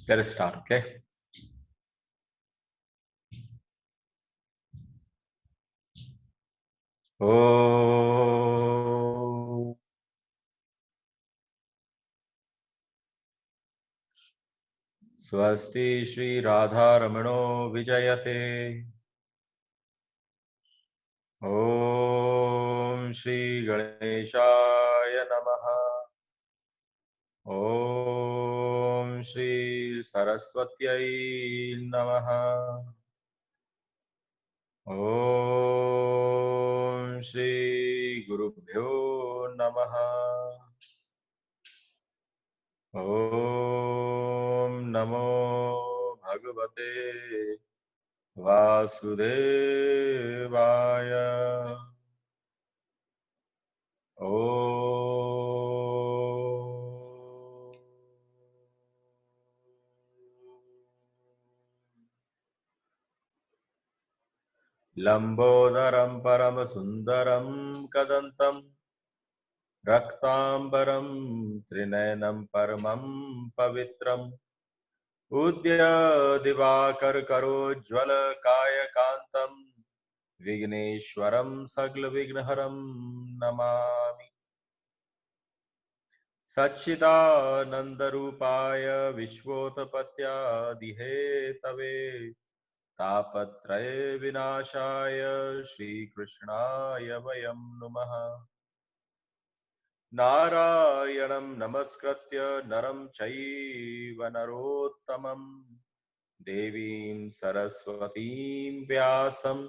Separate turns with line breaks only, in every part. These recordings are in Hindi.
Let us start, okay? Oh, स्वस्ति श्री राधा रमणो विजयते। ओम श्री गणेशाय नमः। ओम श्री सरस्वत्यै नमः। ओम श्री गुरुभ्यो नमः। ओम नमो भगवते वासुदेवाय। लंबोदरं परम सुंदरं कदंतम रक्तांबरं त्रिनयनं परमं पवित्रम् उद्य दिवाकर करोज्ज्वल कायकान्तं विघ्नेश्वरं सकलविघ्नहरं नमामि। सच्चिदानन्दरूपाय विश्वोत्पत्यादिहेतवे तापत्रय विनाशाय श्रीकृष्णाय वयं नुमः। नारायणं नमस्कृत्य नरं चैव नरोत्तमं देवीं सरस्वतीं व्यासं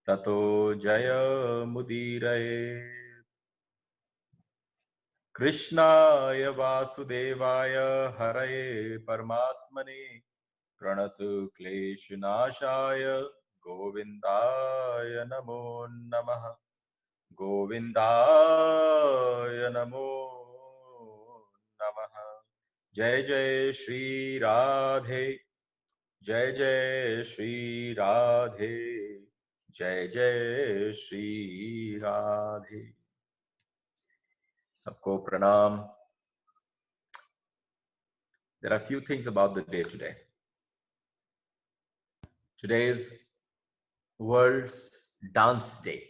ततो जयमुदीरये। कृष्णाय वासुदेवाय हरये परमात्मने प्रणतक्लेशनाशाय गोविन्दाय नमो नमः। गोविन्दाय नमो नमः। जय जय श्री राधे, जय जय श्री राधे, जय जय श्री राधे। सबको प्रणाम। There are a few things about the day today. Today is World's Dance Day.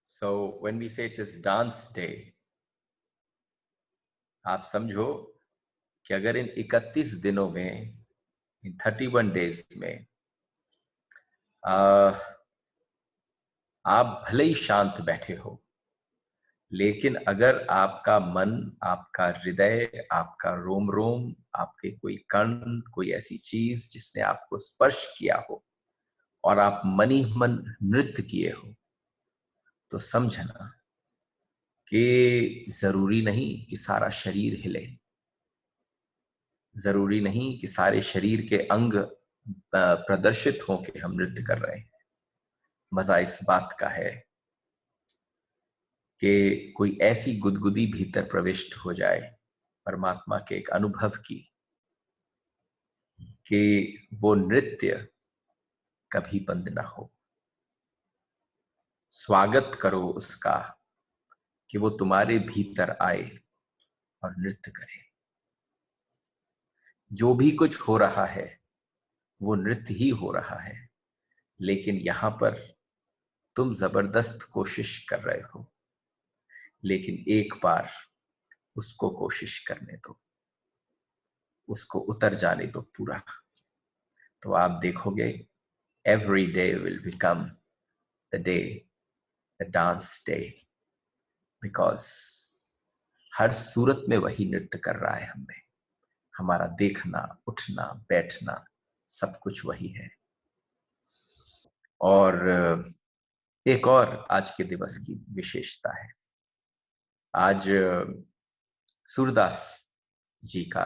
So when we say it is Dance Day, आप समझो कि अगर इन 31 दिनों में, इन 31 डेज में आप भले ही शांत बैठे हो, लेकिन अगर आपका मन, आपका हृदय, आपका रोम रोम, आपके कोई कण, कोई ऐसी चीज जिसने आपको स्पर्श किया हो और आप मनी मन नृत्य किए हो, तो समझना कि जरूरी नहीं कि सारा शरीर हिले, जरूरी नहीं कि सारे शरीर के अंग प्रदर्शित हो कि हम नृत्य कर रहे हैं। मजा इस बात का है कि कोई ऐसी गुदगुदी भीतर प्रविष्ट हो जाए परमात्मा के एक अनुभव की, कि वो नृत्य कभी बंद ना हो। स्वागत करो उसका कि वो तुम्हारे भीतर आए और नृत्य करे। जो भी कुछ हो रहा है वो नृत्य ही हो रहा है, लेकिन यहां पर तुम जबरदस्त कोशिश कर रहे हो। लेकिन एक बार उसको कोशिश करने दो, उसको उतर जाने दो पूरा, तो आप देखोगे every day will become the day, the dance day, because हर सूरत में वही नृत्य कर रहा है हमें। हमारा देखना, उठना, बैठना, सब कुछ वही है। और एक और आज के दिवस की विशेषता है, आज सूरदास जी का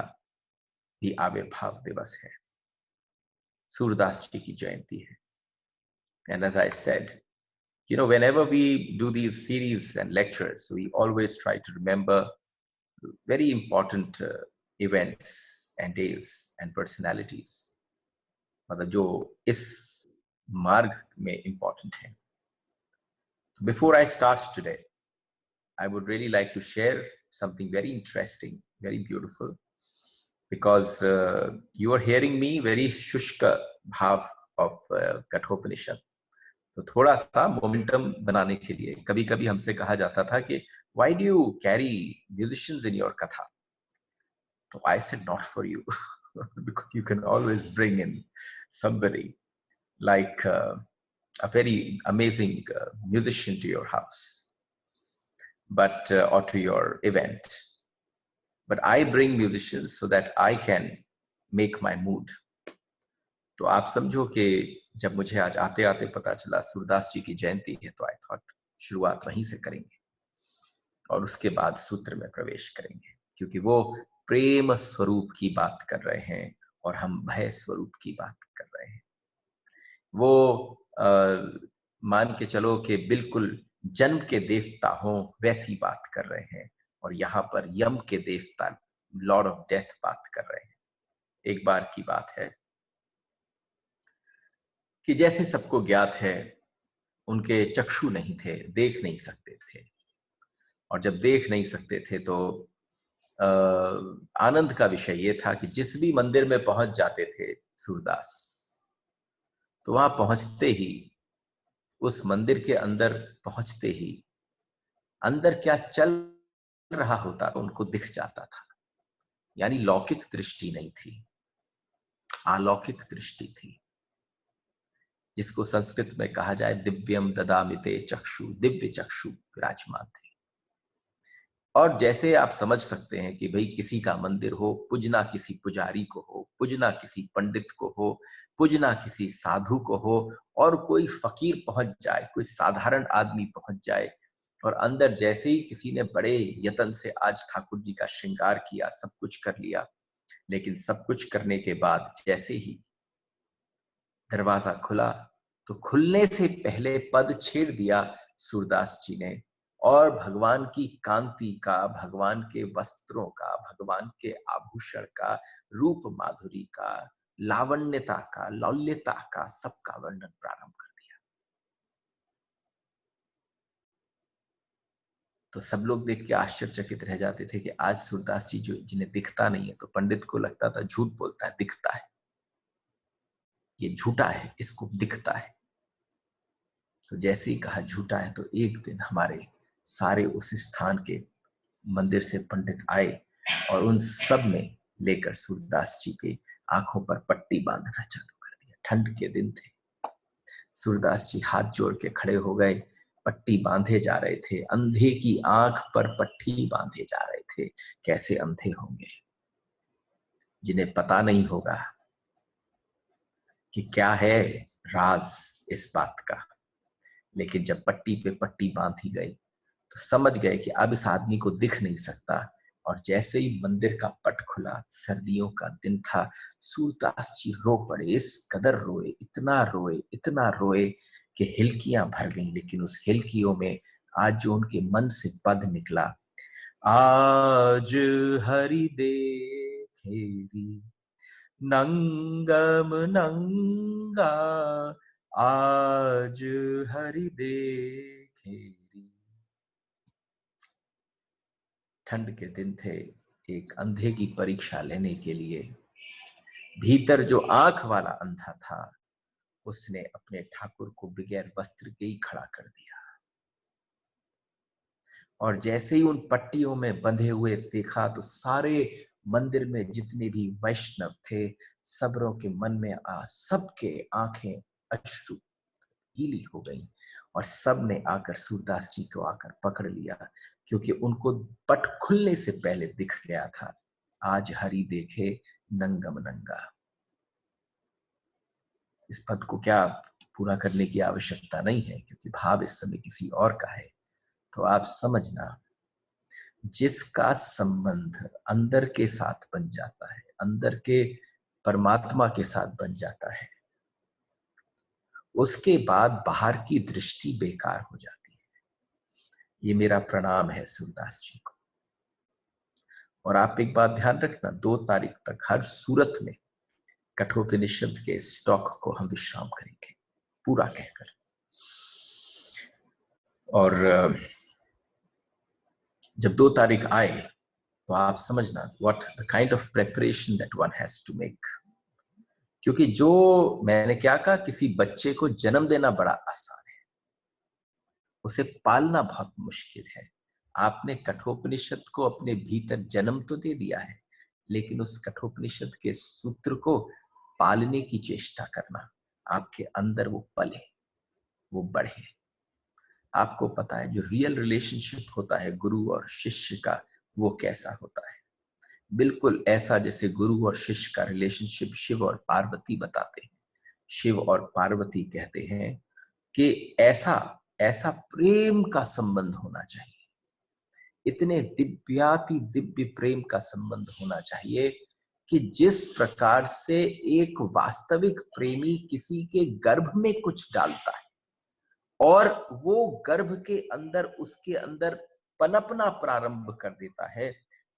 भी आविर्भाव दिवस है, सूरदास जी की जयंती है। And as I said, you know, whenever we do these series and lectures, we always try to remember very important events and days and personalities, मतलब जो इस मार्ग में important है। Before I start today, I would really like to share something very interesting, very beautiful, because you are hearing me very shushka bhav of Kathopanishad. तो थोड़ा सा मोमेंटम बनाने के लिए कभी कभी हमसे कहा जाता था कि why do you carry musicians in your katha? So I said not for you, because you can always bring in somebody like a very amazing musician to your house, but or to your event. But I bring musicians so that I can make my mood. तो आप समझो कि जब मुझे आज आते आते पता चला सूरदास जी की जयंती है, तो आई थॉट शुरुआत वहीं से करेंगे और उसके बाद सूत्र में प्रवेश करेंगे, क्योंकि वो प्रेम स्वरूप की बात कर रहे हैं और हम भय स्वरूप की बात कर रहे हैं। वो मान के चलो कि बिल्कुल जन्म के देवता हों वैसी बात कर रहे हैं, और यहाँ पर यम के देवता लॉर्ड ऑफ डेथ बात कर रहे हैं। एक बार की बात है कि जैसे सबको ज्ञात है, उनके चक्षु नहीं थे, देख नहीं सकते थे, और जब देख नहीं सकते थे तो आनंद का विषय ये था कि जिस भी मंदिर में पहुंच जाते थे सूरदास, तो वहां पहुंचते ही, उस मंदिर के अंदर पहुंचते ही अंदर क्या चल रहा होता उनको दिख जाता था। यानी लौकिक दृष्टि नहीं थी, अलौकिक दृष्टि थी, जिसको संस्कृत में कहा जाए दिव्यम ददामिते चक्षु, दिव्य चक्षु विराजमान थे। और जैसे आप समझ सकते हैं कि भाई किसी का मंदिर हो, पूजना किसी पुजारी को हो, पूजना किसी पंडित को हो, पूजना किसी साधु को हो, और कोई फकीर पहुंच जाए, कोई साधारण आदमी पहुंच जाए, और अंदर जैसे ही किसी ने बड़े यत्न से आज ठाकुर जी का श्रृंगार किया, सब कुछ कर लिया, लेकिन सब कुछ करने के बाद जैसे ही दरवाजा खुला, तो खुलने से पहले पद छेड़ दिया सूरदास जी ने, और भगवान की कांति का, भगवान के वस्त्रों का, भगवान के आभूषण का, रूप माधुरी का, लावण्यता का, लौल्यता का, सबका वर्णन प्रारंभ कर दिया। तो सब लोग देख के आश्चर्यचकित रह जाते थे कि आज सूरदास जी जो जिन्हें दिखता नहीं है, तो पंडित को लगता था झूठ बोलता है, दिखता है, ये झूठा है, इसको दिखता है। तो जैसे ही कहा झूठा है, तो एक दिन हमारे सारे उस स्थान के मंदिर से पंडित आए और उन सब ने लेकर सूरदास जी के आंखों पर पट्टी बांधना चालू कर दिया। ठंड के दिन थे, सूरदास जी हाथ जोड़ के खड़े हो गए, पट्टी बांधे जा रहे थे, अंधे की आंख पर पट्टी बांधे जा रहे थे। कैसे अंधे होंगे, जिन्हें पता नहीं होगा कि क्या है राज इस बात का। लेकिन जब पट्टी पे पट्टी बांधी गई, तो समझ गए कि अब इस आदमी को दिख नहीं सकता। और जैसे ही मंदिर का पट खुला, सर्दियों का दिन था, सूरदास जी रो पड़े, इस कदर रोए, इतना रोए कि हिलकियां भर गईं। लेकिन उस हिलकियों में आज जो उनके मन से पद निकला, आज हरि देखेरी नंगम नंगा, आज हरि देखेरी। ठंड के दिन थे, एक अंधे की परीक्षा लेने के लिए भीतर जो आंख वाला अंधा था, उसने अपने ठाकुर को बगैर वस्त्र के ही खड़ा कर दिया। और जैसे ही उन पट्टियों में बंधे हुए देखा, तो सारे मंदिर में जितने भी वैष्णव थे, सबरों के मन में सबके आंखें अश्रु गीली हो गई, और सब ने आकर सूरदास जी को आकर पकड़ लिया, क्योंकि उनको पट खुलने से पहले दिख गया था, आज हरि देखे नंगम नंगा। इस पद को क्या पूरा करने की आवश्यकता नहीं है, क्योंकि भाव इस समय किसी और का है। तो आप समझना, जिसका संबंध अंदर के साथ बन जाता है, अंदर के परमात्मा के साथ बन जाता है, उसके बाद बाहर की दृष्टि बेकार हो जाती है। ये मेरा प्रणाम है सूरदास जी को। और आप एक बात ध्यान रखना, 2 तारीख तक हर सूरत में कठोपनिषद के स्टॉक को हम विश्राम करेंगे पूरा कहकर। और जब 2 तारीख आए तो आप समझना what the kind of preparation that one has to make. क्योंकि जो मैंने क्या कहा, किसी बच्चे को जन्म देना बड़ा आसान है, उसे पालना बहुत मुश्किल है। आपने कठोपनिषद को अपने भीतर जन्म तो दे दिया है, लेकिन उस कठोपनिषद के सूत्र को पालने की चेष्टा करना, आपके अंदर वो पले, वो बढ़े। आपको पता है जो रियल रिलेशनशिप होता है गुरु और शिष्य का, वो कैसा होता है? बिल्कुल ऐसा जैसे गुरु और शिष्य का रिलेशनशिप शिव और पार्वती बताते हैं। शिव और पार्वती कहते हैं कि ऐसा ऐसा प्रेम का संबंध होना चाहिए, इतने दिव्याति दिव्य प्रेम का संबंध होना चाहिए कि जिस प्रकार से एक वास्तविक प्रेमी किसी के गर्भ में कुछ डालता है और वो गर्भ के अंदर उसके अंदर पनपना प्रारंभ कर देता है,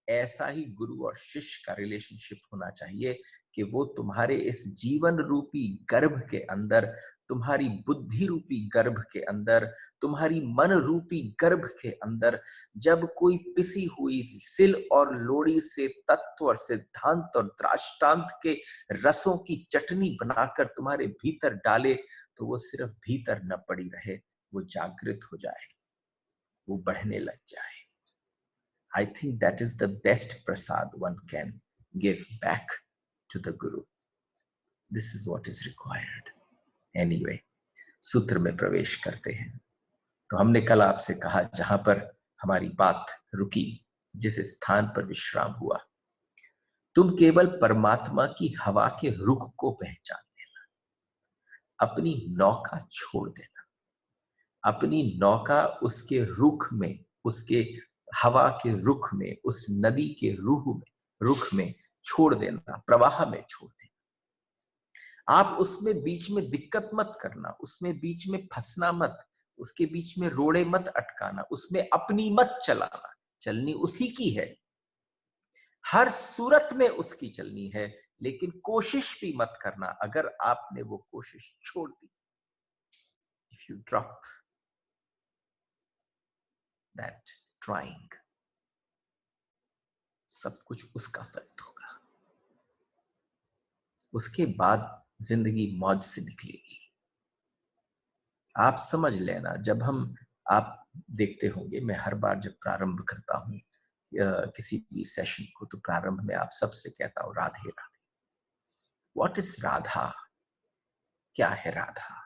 ऐसा ही गुरु और शिष्य का रिलेशनशिप होना चाहिए कि वो तुम्हारे इस जीवन रूपी गर्भ के अंदर, तुम्हारी बुद्धि रूपी गर्भ के अंदर, तुम्हारी मन रूपी गर्भ के अंदर जब कोई पिसी हुई सिल और लोड़ी से तत्व और सिद्धांत और दृष्टांत के रसों की चटनी बनाकर तुम्हारे भीतर डाले, तो वो सिर्फ भीतर न पड़ी रहे, वो जागृत हो जाए, वो बढ़ने लग जाए। I think that is the best prasad one can give back to the Guru. This is what is required. Anyway, सूत्र में प्रवेश करते हैं। तो हमने कल आपसे कहा, जहां पर हमारी बात रुकी, जिस स्थान पर विश्राम हुआ, तुम केवल परमात्मा की हवा के रुख को पहचान लेना, अपनी नौका छोड़ देना, अपनी नौका उसके रुख में, उसके हवा के रुख में, उस नदी के रुख में छोड़ देना, प्रवाह में छोड़ देना। आप उसमें बीच में दिक्कत मत करना, उसमें बीच में फंसना मत, उसके बीच में रोड़े मत अटकाना, उसमें अपनी मत चलाना। चलनी उसी की है, हर सूरत में उसकी चलनी है, लेकिन कोशिश भी मत करना अगर आपने वो कोशिश छोड़ दी। If you drop that trying, सब कुछ उसका फल होगा। उसके बाद जिंदगी मौज से निकलेगी। आप समझ लेना, जब आप देखते होंगे, मैं हर बार जब प्रारंभ करता हूं किसी भी सेशन को, तो प्रारंभ में आप सबसे कहता हूं राधे राधे। What is Radha? क्या है राधा?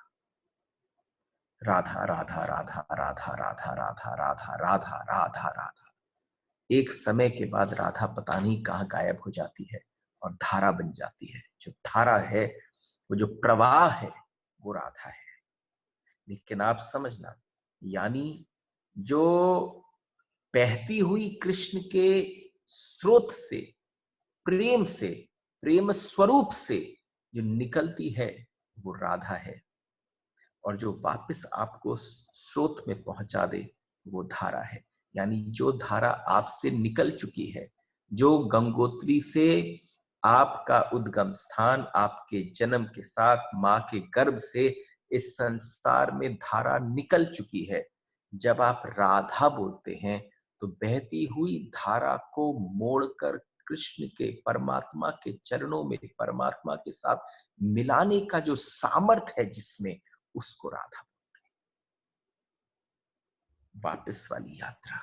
राधा राधा राधा राधा राधा राधा राधा राधा राधा राधा। एक समय के बाद राधा पता नहीं कहां गायब हो जाती है और धारा बन जाती है। जो धारा है, वो जो प्रवाह है, वो राधा है। लेकिन आप समझना, यानी जो बहती हुई कृष्ण के स्रोत से, प्रेम स्वरूप से जो निकलती है, वो राधा है। और जो वापस आपको स्रोत में पहुंचा दे, वो धारा है। यानी जो धारा आपसे निकल चुकी है, जो गंगोत्री से आपका उद्गम स्थान, आपके जन्म के साथ मां के गर्भ से इस संसार में धारा निकल चुकी है, जब आप राधा बोलते हैं तो बहती हुई धारा को मोड़कर कृष्ण के, परमात्मा के चरणों में परमात्मा के साथ मिलाने का जो सामर्थ है जिसमें, उसको राधा बोलते हैं। वापस वाली यात्रा।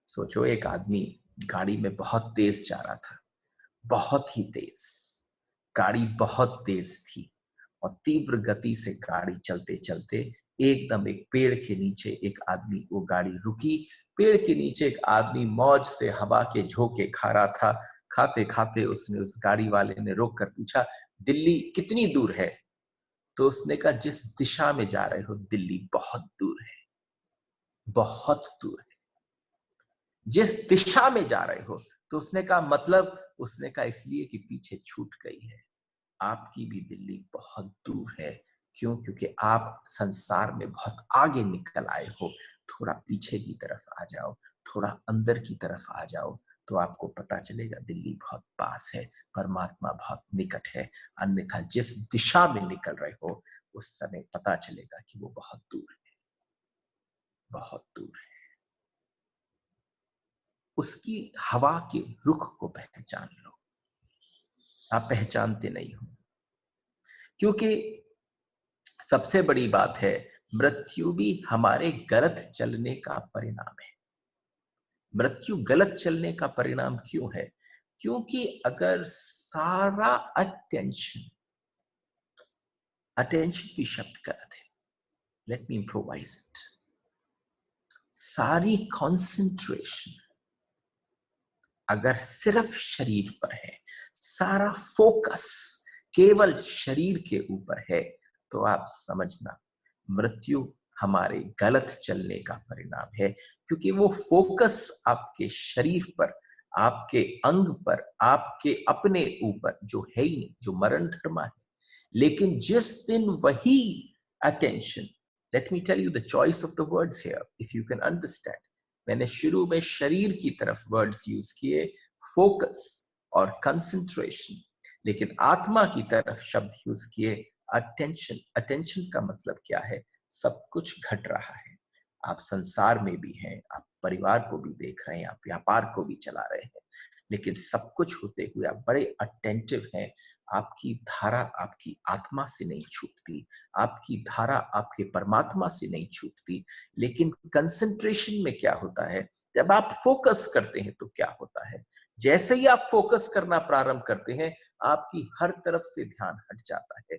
सोचो, एक आदमी गाड़ी में बहुत तेज जा रहा था, बहुत ही तेज, गाड़ी बहुत तेज थी, और तीव्र गति से गाड़ी चलते चलते एकदम एक पेड़ के नीचे एक आदमी, वो गाड़ी रुकी। पेड़ के नीचे एक आदमी मौज से हवा के झोंके खा रहा था। खाते खाते उसने, उस गाड़ी वाले ने रोक कर पूछा, दिल्ली कितनी दूर है? तो उसने कहा, जिस दिशा में जा रहे हो दिल्ली बहुत दूर है, बहुत दूर है। जिस दिशा में जा रहे हो? तो उसने कहा मतलब? उसने कहा इसलिए कि पीछे छूट गई है। आपकी भी दिल्ली बहुत दूर है। क्यों? क्योंकि आप संसार में बहुत आगे निकल आए हो। थोड़ा पीछे की तरफ आ जाओ, थोड़ा अंदर की तरफ आ जाओ, तो आपको पता चलेगा दिल्ली बहुत पास है, परमात्मा बहुत निकट है। अन्यथा जिस दिशा में निकल रहे हो, उस समय पता चलेगा कि वो बहुत दूर है। बहुत दूर है। उसकी हवा के रुख को पहचान लो। आप पहचानते नहीं हो, क्योंकि सबसे बड़ी बात है, मृत्यु भी हमारे गलत चलने का परिणाम है। मृत्यु गलत चलने का परिणाम क्यों है? क्योंकि अगर सारा अटेंशन, अटेंशन भी शब्द गलत है, लेट मी इम्प्रोवाइज इट, सारी कॉन्सेंट्रेशन अगर सिर्फ शरीर पर है, सारा फोकस केवल शरीर के ऊपर है, तो आप समझना मृत्यु हमारे गलत चलने का परिणाम है। क्योंकि वो फोकस आपके शरीर पर, आपके अंग पर, आपके अपने ऊपर जो है ही नहीं, जो मरण धर्मा है। लेकिन जिस दिन वही attention, let me tell you the choice of the words here if you can understand. मैंने शुरू में शरीर की तरफ वर्ड्स यूज किए, फोकस और कंसंट्रेशन, लेकिन आत्मा की तरफ शब्द यूज किए अटेंशन। अटेंशन का मतलब क्या है? सब कुछ घट रहा है, आप संसार में भी हैं, आप परिवार को भी देख रहे हैं, आप व्यापार को भी चला रहे हैं, लेकिन सब कुछ होते हुए आप बड़े अटेंटिव हैं। आपकी धारा आपकी आत्मा से नहीं छूटती, आपकी धारा आपके परमात्मा से नहीं छूटती। लेकिन कंसंट्रेशन में क्या होता है? जब आप फोकस करते हैं तो क्या होता है? जैसे ही आप फोकस करना प्रारंभ करते हैं, आपकी हर तरफ से ध्यान हट जाता है।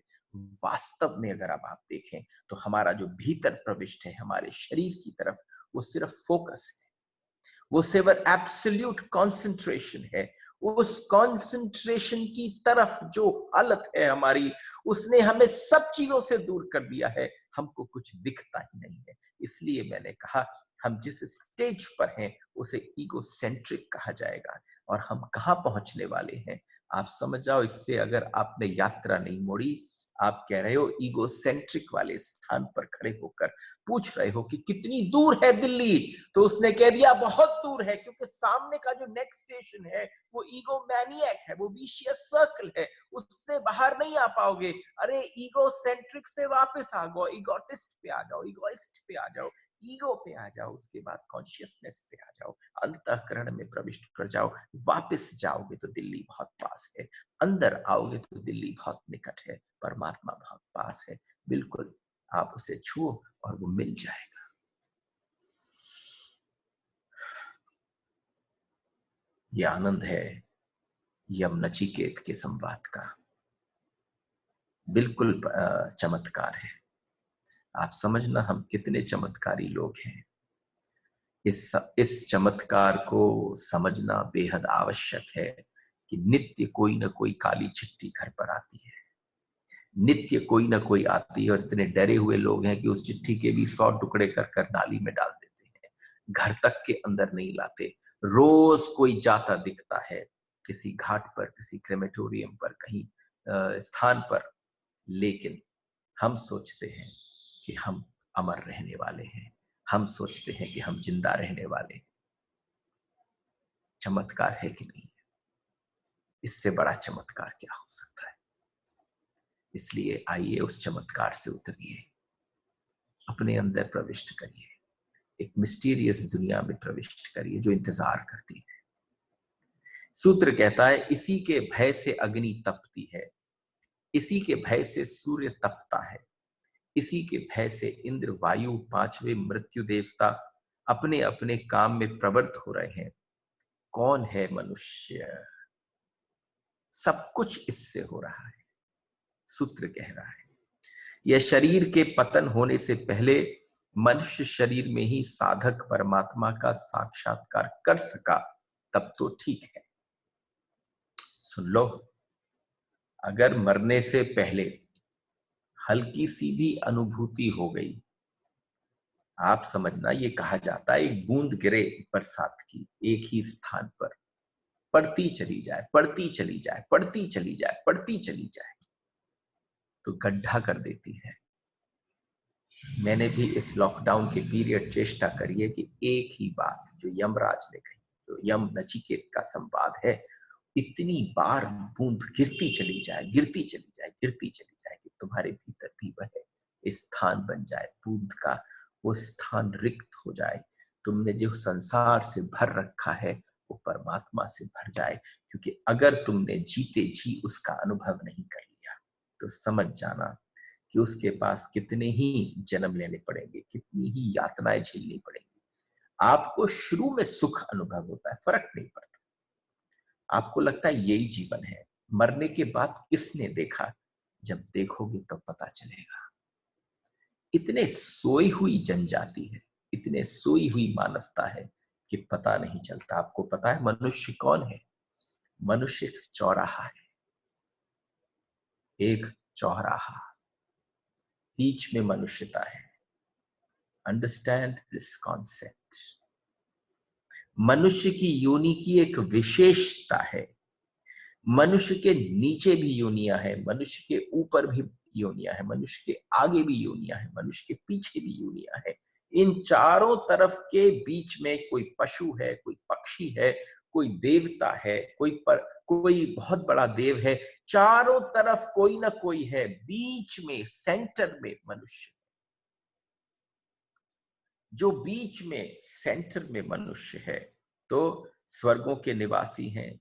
वास्तव में अगर अब आप देखें तो हमारा जो भीतर प्रविष्ट है हमारे शरीर की तरफ, वो सिर्फ फोकस है, वो सिर्फ एब्सोल्यूट कंसंट्रेशन है। उस कंसंट्रेशन की तरफ जो हालत है हमारी, उसने हमें सब चीजों से दूर कर दिया है, हमको कुछ दिखता ही नहीं है। इसलिए मैंने कहा हम जिस स्टेज पर हैं उसे ईगोसेंट्रिक कहा जाएगा। और हम कहां पहुंचने वाले हैं आप समझ जाओ। इससे अगर आपने यात्रा नहीं मोड़ी, आप कह रहे हो ईगोसेंट्रिक वाले स्थान पर खड़े होकर पूछ रहे हो कि कितनी दूर है दिल्ली, तो उसने कह दिया बहुत दूर है, क्योंकि सामने का जो नेक्स्ट स्टेशन है वो ईगो मैनियक है, वो विशियस सर्कल है, उससे बाहर नहीं आ पाओगे। अरे ईगो सेंट्रिक से वापस आ जाओ, ईगोटिस्ट पे आ जाओ, ईगोइस्ट पे आ जाओ, ईगो पे आ जाओ, उसके बाद कॉन्शियसनेस पे आ जाओ, अंतःकरण में प्रविष्ट कर जाओ। वापस जाओगे तो दिल्ली बहुत पास है, अंदर आओगे तो दिल्ली बहुत निकट है, परमात्मा बहुत पास है। बिल्कुल आप उसे छुओ और वो मिल जाएगा। यह आनंद है यम नचिकेत के संवाद का, बिल्कुल चमत्कार है। आप समझना हम कितने चमत्कारी लोग हैं। इस चमत्कार को समझना बेहद आवश्यक है कि नित्य कोई ना कोई काली चिट्ठी घर पर आती है, नित्य कोई ना कोई आती है, और इतने डरे हुए लोग हैं कि उस चिट्ठी के भी 100 टुकड़े कर कर नाली में डाल देते हैं, घर तक के अंदर नहीं लाते। रोज कोई जाता दिखता है, किसी घाट पर, किसी क्रेमेटोरियम पर, कहीं स्थान पर, लेकिन हम सोचते हैं कि हम अमर रहने वाले हैं, हम सोचते हैं कि हम जिंदा रहने वाले हैं। चमत्कार है कि नहीं? इससे बड़ा चमत्कार क्या हो सकता है? इसलिए आइए उस चमत्कार से उतरिए, अपने अंदर प्रविष्ट करिए, एक मिस्टीरियस दुनिया में प्रविष्ट करिए जो इंतजार करती है। सूत्र कहता है इसी के भय से अग्नि तपती है, इसी के भय से सूर्य तपता है, इसी के भय से इंद्र, वायु, पांचवें मृत्यु देवता अपने अपने काम में प्रवृत्त हो रहे हैं। कौन है मनुष्य? सब कुछ इससे हो रहा है। सूत्र कह रहा है यह शरीर के पतन होने से पहले मनुष्य शरीर में ही साधक परमात्मा का साक्षात्कार कर सका, तब तो ठीक है। सुन लो, अगर मरने से पहले हल्की सी भी अनुभूति हो गई, आप समझना ये कहा जाता है एक बूंद गिरे बरसात की एक ही स्थान पर, पड़ती चली जाए, पड़ती चली जाए, पड़ती चली जाए, पड़ती चली जाए, तो गड्ढा कर देती है। मैंने भी इस लॉकडाउन के पीरियड चेष्टा करी है कि एक ही बात जो यमराज ने कही, जो यम नचिकेत का संवाद है, इतनी बार बूंद गिरती चली जाए, गिरती चली जाए, गिरती चली जाए कि तुम्हारे भीतर भी वह स्थान बन जाए बूंद का, वो स्थान रिक्त हो जाए, तुमने जो संसार से भर रखा है वो परमात्मा से भर जाए। क्योंकि अगर तुमने जीते जी उसका अनुभव नहीं कर लिया तो समझ जाना कि उसके पास कितने ही जन्म लेने पड़ेंगे, कितनी ही यातनाएं झेलनी पड़ेंगी। आपको शुरू में सुख अनुभव होता है, फर्क नहीं पड़ता, आपको लगता है यही जीवन है। मरने के बाद किसने देखा? जब देखोगे तब पता चलेगा। इतने सोई हुई जनजाति है, इतने सोई हुई मानवता है कि पता नहीं चलता। आपको पता है मनुष्य कौन है? मनुष्य एक चौराहा है, एक चौराहा, बीच में मनुष्यता है। Understand this concept. मनुष्य की योनि की एक विशेषता है। मनुष्य के नीचे भी योनियां है, मनुष्य के ऊपर भी योनियां है, मनुष्य के आगे भी योनियां है, मनुष्य के पीछे भी योनियां है। इन चारों तरफ के बीच में कोई पशु है, कोई पक्षी है, कोई देवता है, कोई बहुत बड़ा देव है। चारों तरफ कोई ना कोई है, बीच में सेंटर में मनुष्य। जो बीच में सेंटर में मनुष्य है, तो स्वर्गों के निवासी हैं,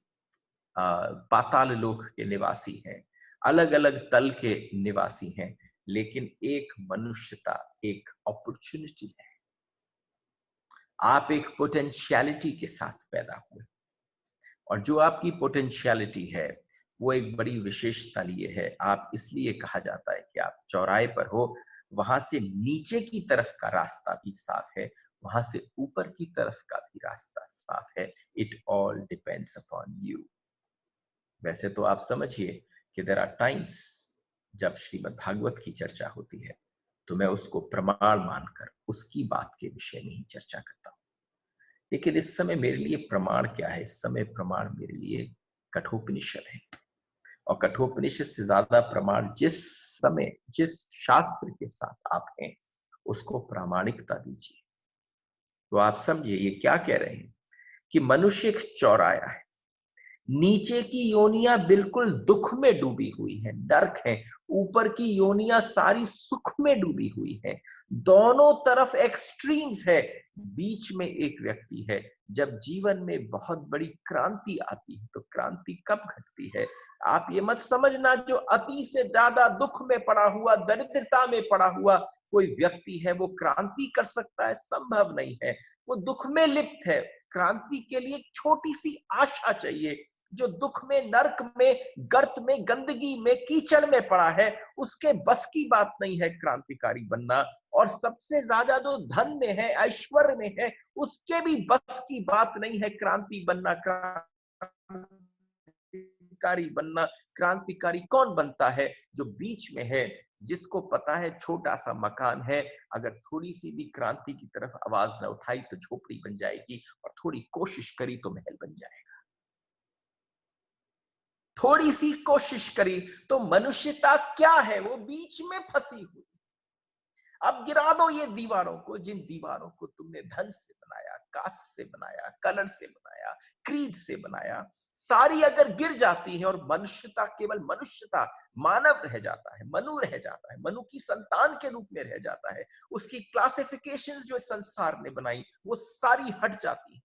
पाताल लोक के निवासी हैं, अलग अलग तल के निवासी हैं, लेकिन एक मनुष्यता, एक अपॉर्चुनिटी है। आप एक पोटेंशियलिटी के साथ पैदा हुए, और जो आपकी पोटेंशियलिटी है वो एक बड़ी विशेषता लिए है। आप इसलिए कहा जाता है कि आप चौराहे पर हो, वहां से नीचे की तरफ का रास्ता भी साफ है, वहां से ऊपर की तरफ का भी रास्ता साफ है। It all depends upon you. वैसे तो आप समझिए कि देयर आर टाइम्स जब श्रीमद् भागवत की चर्चा होती है तो मैं उसको प्रमाण मानकर उसकी बात के विषय में ही चर्चा करता हूं। लेकिन इस समय मेरे लिए प्रमाण क्या है? इस समय प्रमाण मेरे लिए कठोपनिषद है। और कठोपनिषद से ज्यादा प्रमाण जिस समय जिस शास्त्र के साथ आप हैं उसको प्रामाणिकता दीजिए। तो आप समझिए ये क्या कह रहे हैं कि मनुष्य एक चौराया है, नीचे की योनियां बिल्कुल दुख में डूबी हुई है, नर्क है। ऊपर की योनियां सारी सुख में डूबी हुई है। दोनों तरफ एक्सट्रीम्स है, बीच में एक व्यक्ति है। जब जीवन में बहुत बड़ी क्रांति आती है तो क्रांति कब घटती है? आप ये मत समझना जो अति से ज्यादा दुख में पड़ा हुआ, दरिद्रता में पड़ा हुआ कोई व्यक्ति है वो क्रांति कर सकता है, संभव नहीं है। वो दुख में लिप्त है। क्रांति के लिए एक छोटी सी आशा चाहिए। जो दुख में, नर्क में, गर्त में, गंदगी में, कीचड़ में पड़ा है, उसके बस की बात नहीं है क्रांतिकारी बनना। और सबसे ज्यादा जो धन में है, ऐश्वर्य में है, उसके भी बस की बात नहीं है क्रांति बनना। क्रांतिकारी बनना, क्रांतिकारी कौन बनता है? जो बीच में है, जिसको पता है छोटा सा मकान है, अगर थोड़ी सी भी क्रांति की तरफ आवाज न उठाई तो झोपड़ी बन जाएगी, और थोड़ी कोशिश करी तो महल बन जाएगा। थोड़ी सी कोशिश करी तो मनुष्यता क्या है? वो बीच में फंसी हुई। अब गिरा दो ये दीवारों को, जिन दीवारों को तुमने धन से बनाया, कास्ट से बनाया, कलर से बनाया, क्रीड से बनाया, सारी अगर गिर जाती है और मनुष्यता, केवल मनुष्यता, मानव रह जाता है, मनु रह जाता है, मनु की संतान के रूप में रह जाता है, उसकी क्लासिफिकेशंस जो संसार ने बनाई वो सारी हट जाती है,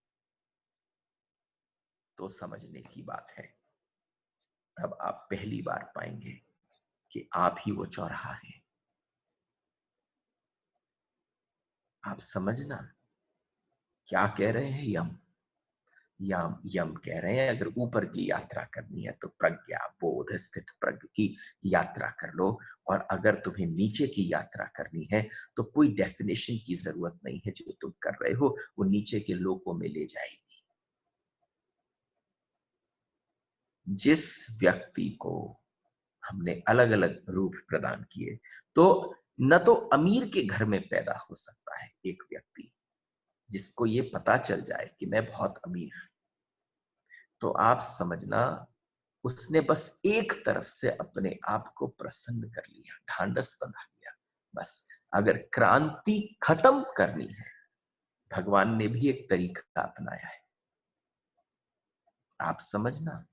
तो समझने की बात है। तब आप पहली बार पाएंगे कि आप ही वो चौराहा है। आप समझना क्या कह रहे हैं। यम यम यम कह रहे हैं अगर ऊपर की यात्रा करनी है तो प्रज्ञा बोध स्थित प्रज्ञ की यात्रा कर लो, और अगर तुम्हें नीचे की यात्रा करनी है तो कोई डेफिनेशन की जरूरत नहीं है। जो तुम कर रहे हो वो नीचे के लोकों में ले जाएगी। जिस व्यक्ति को हमने अलग अलग रूप प्रदान किए, तो न तो अमीर के घर में पैदा हो सकता है एक व्यक्ति जिसको ये पता चल जाए कि मैं बहुत अमीर, तो आप समझना उसने बस एक तरफ से अपने आप को प्रसन्न कर लिया, ढांढस बंधा लिया। बस अगर क्रांति खत्म करनी है, भगवान ने भी एक तरीका अपनाया है। आप समझना,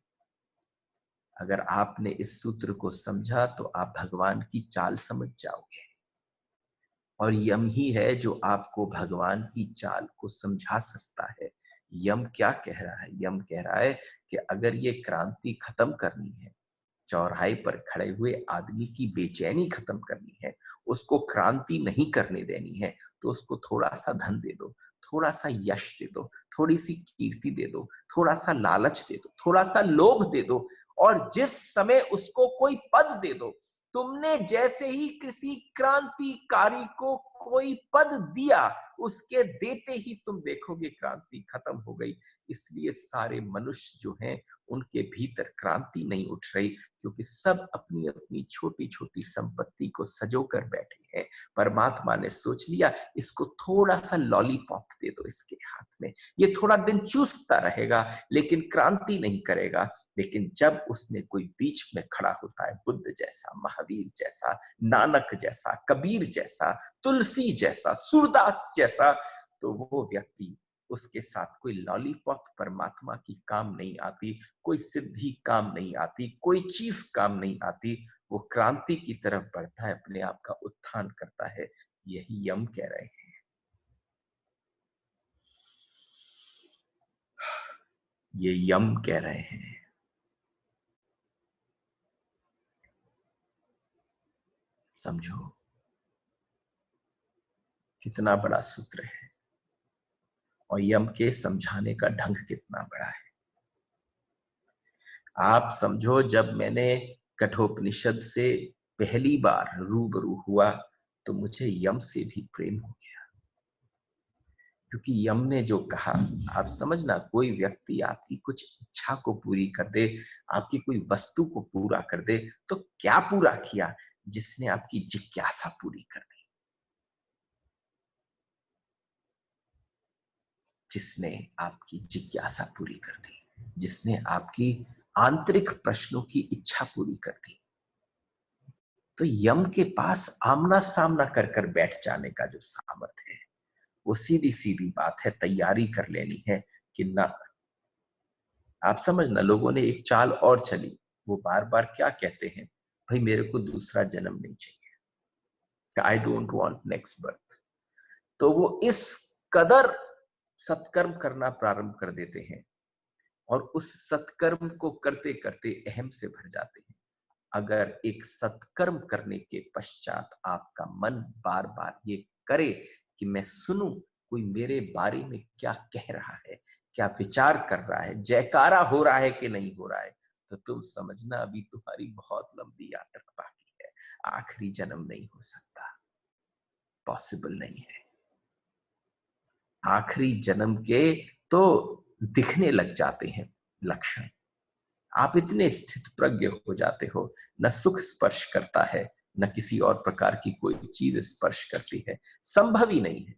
अगर आपने इस सूत्र को समझा तो आप भगवान की चाल समझ जाओगे। और यम ही है जो आपको भगवान की चाल को समझा सकता है। यम क्या कह रहा है? यम कह रहा है कि अगर ये क्रांति खत्म करनी है, चौराहे पर खड़े हुए आदमी की बेचैनी खत्म करनी है, उसको क्रांति नहीं करने देनी है, तो उसको थोड़ा सा धन दे दो, थोड़ा सा यश दे दो, थोड़ी सी कीर्ति दे दो, थोड़ा सा लालच दे दो, थोड़ा सा लोभ दे दो, और जिस समय उसको कोई पद दे दो। तुमने जैसे ही किसी क्रांतिकारी को कोई पद दिया, उसके देते ही तुम देखोगे क्रांति खत्म हो गई। इसलिए सारे मनुष्य जो हैं, उनके भीतर क्रांति नहीं उठ रही, क्योंकि सब अपनी अपनी छोटी छोटी संपत्ति को सजो कर बैठे हैं। परमात्मा ने सोच लिया, इसको थोड़ा सा लॉलीपॉप दे दो इसके हाथ में, ये थोड़ा दिन चूसता रहेगा लेकिन क्रांति नहीं करेगा। लेकिन जब उसने कोई बीच में खड़ा होता है, बुद्ध जैसा, महावीर जैसा, नानक जैसा, कबीर जैसा, तुलसी जैसा, सूरदास जैसा, तो वो व्यक्ति, उसके साथ कोई लॉलीपॉप परमात्मा की काम नहीं आती, कोई सिद्धि काम नहीं आती, कोई चीज काम नहीं आती। वो क्रांति की तरफ बढ़ता है, अपने आप का उत्थान करता है। यही यम कह रहे हैं। ये यम कह रहे हैं। समझो कितना बड़ा सूत्र है, और यम के समझाने का ढंग कितना बड़ा है। आप समझो, जब मैंने कठोपनिषद से पहली बार रूबरू हुआ, तो मुझे यम से भी प्रेम हो गया। क्योंकि यम ने जो कहा, आप समझना, कोई व्यक्ति आपकी कुछ इच्छा को पूरी कर दे, आपकी कोई वस्तु को पूरा कर दे, तो क्या पूरा किया? जिसने आपकी जिज्ञासा पूरी कर दी, जिसने आपकी जिज्ञासा पूरी कर दी, जिसने आपकी आंतरिक प्रश्नों की इच्छा पूरी कर दी। तो यम के पास आमना सामना कर कर बैठ जाने का जो सामर्थ्य है, वो सीधी सीधी बात है, तैयारी कर लेनी है कि ना। आप समझना, लोगों ने एक चाल और चली, वो बार बार क्या कहते हैं? भाई मेरे को दूसरा जन्म नहीं चाहिए, I don't want next birth. तो वो इस कदर सत्कर्म करना प्रारंभ कर देते हैं, और उस सत्कर्म को करते करते अहम से भर जाते हैं। अगर एक सत्कर्म करने के पश्चात आपका मन बार बार ये करे कि मैं सुनूं कोई मेरे बारे में क्या कह रहा है, क्या विचार कर रहा है, जयकारा हो रहा है कि नहीं हो रहा है, तो तुम समझना अभी तुम्हारी बहुत लंबी यात्रा बाकी है। आखिरी जन्म नहीं हो सकता, पॉसिबल नहीं है। आखिरी जन्म के तो दिखने लग जाते हैं लक्षण। आप इतने स्थित प्रज्ञ हो जाते हो, न सुख स्पर्श करता है, न किसी और प्रकार की कोई चीज स्पर्श करती है, संभव ही नहीं है।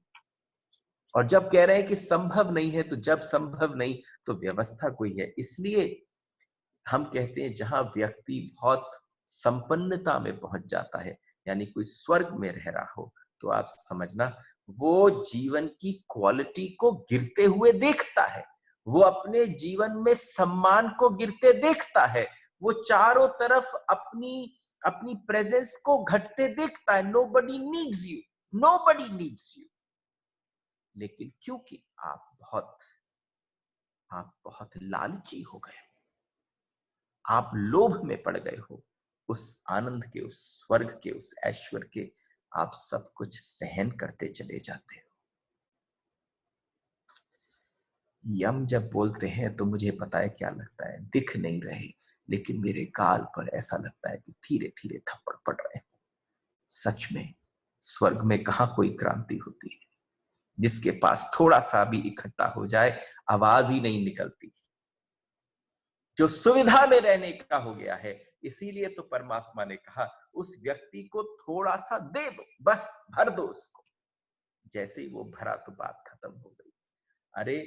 और जब कह रहे हैं कि संभव नहीं है, तो जब संभव नहीं तो व्यवस्था कोई है। इसलिए हम कहते हैं, जहां व्यक्ति बहुत संपन्नता में पहुंच जाता है, यानी कोई स्वर्ग में रह रहा हो, तो आप समझना वो जीवन की क्वालिटी को गिरते हुए देखता है, वो अपने जीवन में सम्मान को गिरते देखता है, वो चारों तरफ अपनी अपनी प्रेजेंस को घटते देखता है। Nobody needs you, nobody needs you. लेकिन क्योंकि आप बहुत लालची हो गए, आप लोभ में पड़ गए हो, उस आनंद के, उस स्वर्ग के, उस ऐश्वर्य के आप सब कुछ सहन करते चले जाते हो। यम जब बोलते हैं तो मुझे पता है क्या लगता है, दिख नहीं रहे, लेकिन मेरे गाल पर ऐसा लगता है कि धीरे धीरे थप्पड़ पड़ रहे हैं। सच में स्वर्ग में कहां कोई क्रांति होती है? जिसके पास थोड़ा सा भी इकट्ठा हो जाए, आवाज ही नहीं निकलती। जो सुविधा में रहने का हो गया है, इसीलिए तो परमात्मा ने कहा उस व्यक्ति को थोड़ा सा दे दो, बस भर दो उसको। जैसे ही वो भरा तो बात खत्म हो गई। अरे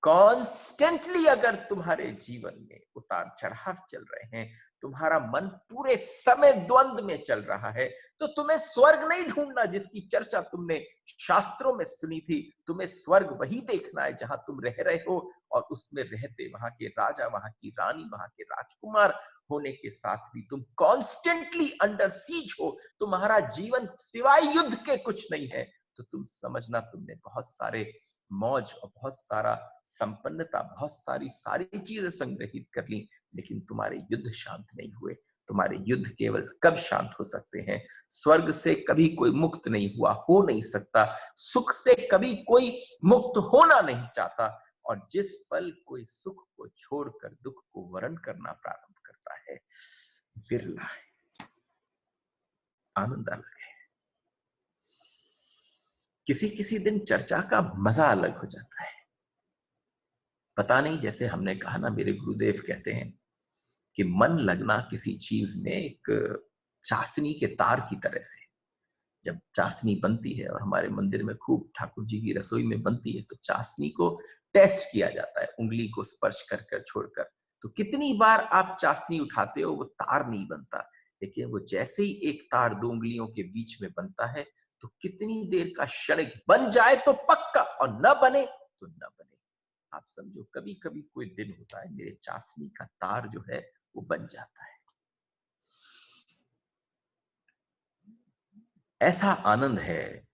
कॉन्स्टेंटली अगर तुम्हारे जीवन में उतार चढ़ाव चल रहे हैं, तुम्हारा मन पूरे समय द्वंद में चल रहा है, तो तुम्हें स्वर्ग नहीं ढूंढना जिसकी चर्चा तुमने शास्त्रों में सुनी थी। तुम्हें स्वर्ग वही देखना है जहां तुम रह रहे हो, और उसमें रहते वहां के राजा, वहां की रानी, वहां के राजकुमार होने के साथ भी तुम कॉन्स्टेंटली अंडर सीज हो, तुम्हारा जीवन सिवाय युद्ध के कुछ नहीं है, तो तुम समझना तुमने बहुत सारे मौज और बहुत सारा संपन्नता, बहुत सारी चीजें संग्रहित कर ली, लेकिन तुम्हारे युद्ध शांत नहीं हुए। तुम्हारे युद्ध केवल कब शांत हो सकते हैं? स्वर्ग से कभी कोई मुक्त नहीं हुआ, हो नहीं सकता। सुख से कभी कोई मुक्त होना नहीं चाहता, और जिस पल कोई सुख को छोड़कर दुख को वरण करना प्रारंभ करता है, विरला है, आनंद अलग है। किसी किसी दिन चर्चा का मजा अलग हो जाता है। पता नहीं, जैसे हमने कहा ना, मेरे गुरुदेव कहते हैं कि मन लगना किसी चीज में एक चाशनी के तार की तरह से। जब चाशनी बनती है, और हमारे मंदिर में खूब ठाकुर जी की रसोई में बनती है, तो चाशनी को टेस्ट किया जाता है, उंगली को स्पर्श कर कर छोड़कर। तो कितनी बार आप चाशनी उठाते हो, वो तार नहीं बनता, लेकिन वो जैसे ही एक तार दो उंगलियों के बीच में बनता है, तो कितनी देर का क्षणिक बन जाए तो पक्का, और न बने तो न बने। आप समझो, कभी कभी कोई दिन होता है, मेरे चाशनी का तार जो है वो बन जाता है। ऐसा आनंद है।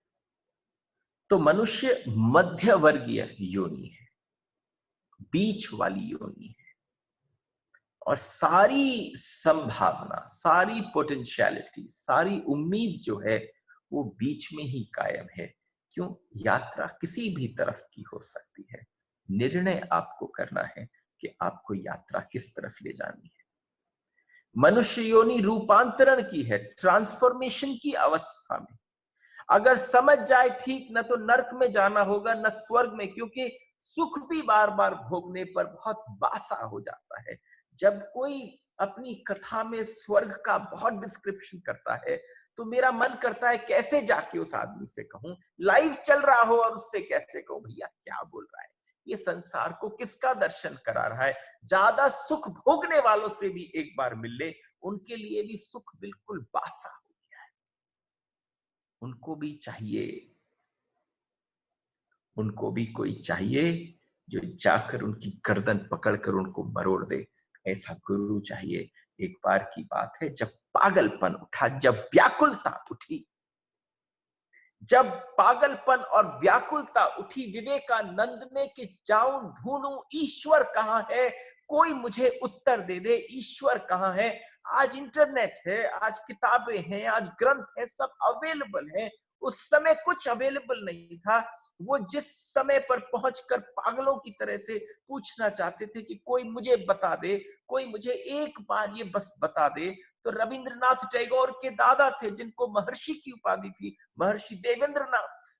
तो मनुष्य मध्य वर्गीय योनि है, बीच वाली योनि है, और सारी संभावना, सारी पोटेंशियलिटी, सारी उम्मीद जो है वो बीच में ही कायम है। क्यों? यात्रा किसी भी तरफ की हो सकती है। निर्णय आपको करना है कि आपको यात्रा किस तरफ ले जानी है। मनुष्य योनि रूपांतरण की है, ट्रांसफॉर्मेशन की अवस्था में। अगर समझ जाए ठीक, न तो नरक में जाना होगा न स्वर्ग में, क्योंकि सुख भी बार बार भोगने पर बहुत बासा हो जाता है। जब कोई अपनी कथा में स्वर्ग का बहुत डिस्क्रिप्शन करता है, तो मेरा मन करता है कैसे जाके उस आदमी से कहूं, लाइव चल रहा हो, और उससे कैसे कहूं, भैया क्या बोल रहा है, ये संसार को किसका दर्शन करा रहा है। ज्यादा सुख भोगने वालों से भी एक बार मिल ले, उनके लिए भी सुख बिल्कुल बासा हो गया है। उनको भी चाहिए, उनको भी कोई चाहिए जो जाकर उनकी गर्दन पकड़कर उनको मरोड़ दे। ऐसा गुरु चाहिए। एक बार की बात है, जब पागलपन उठा, जब व्याकुलता उठी, जब पागलपन और व्याकुलता उठी, विवेकानंद ने कि जाऊं ढूंढूं ईश्वर कहां है, कोई मुझे उत्तर दे दे, ईश्वर कहां है। आज इंटरनेट है, आज किताबें हैं, आज ग्रंथ है, सब अवेलेबल है। उस समय कुछ अवेलेबल नहीं था। वो जिस समय पर पहुंचकर पागलों की तरह से पूछना चाहते थे कि कोई मुझे बता दे, कोई मुझे एक बार ये बस बता दे, तो रविंद्रनाथ टैगोर के दादा थे जिनको महर्षि की उपाधि थी, महर्षि देवेंद्रनाथ।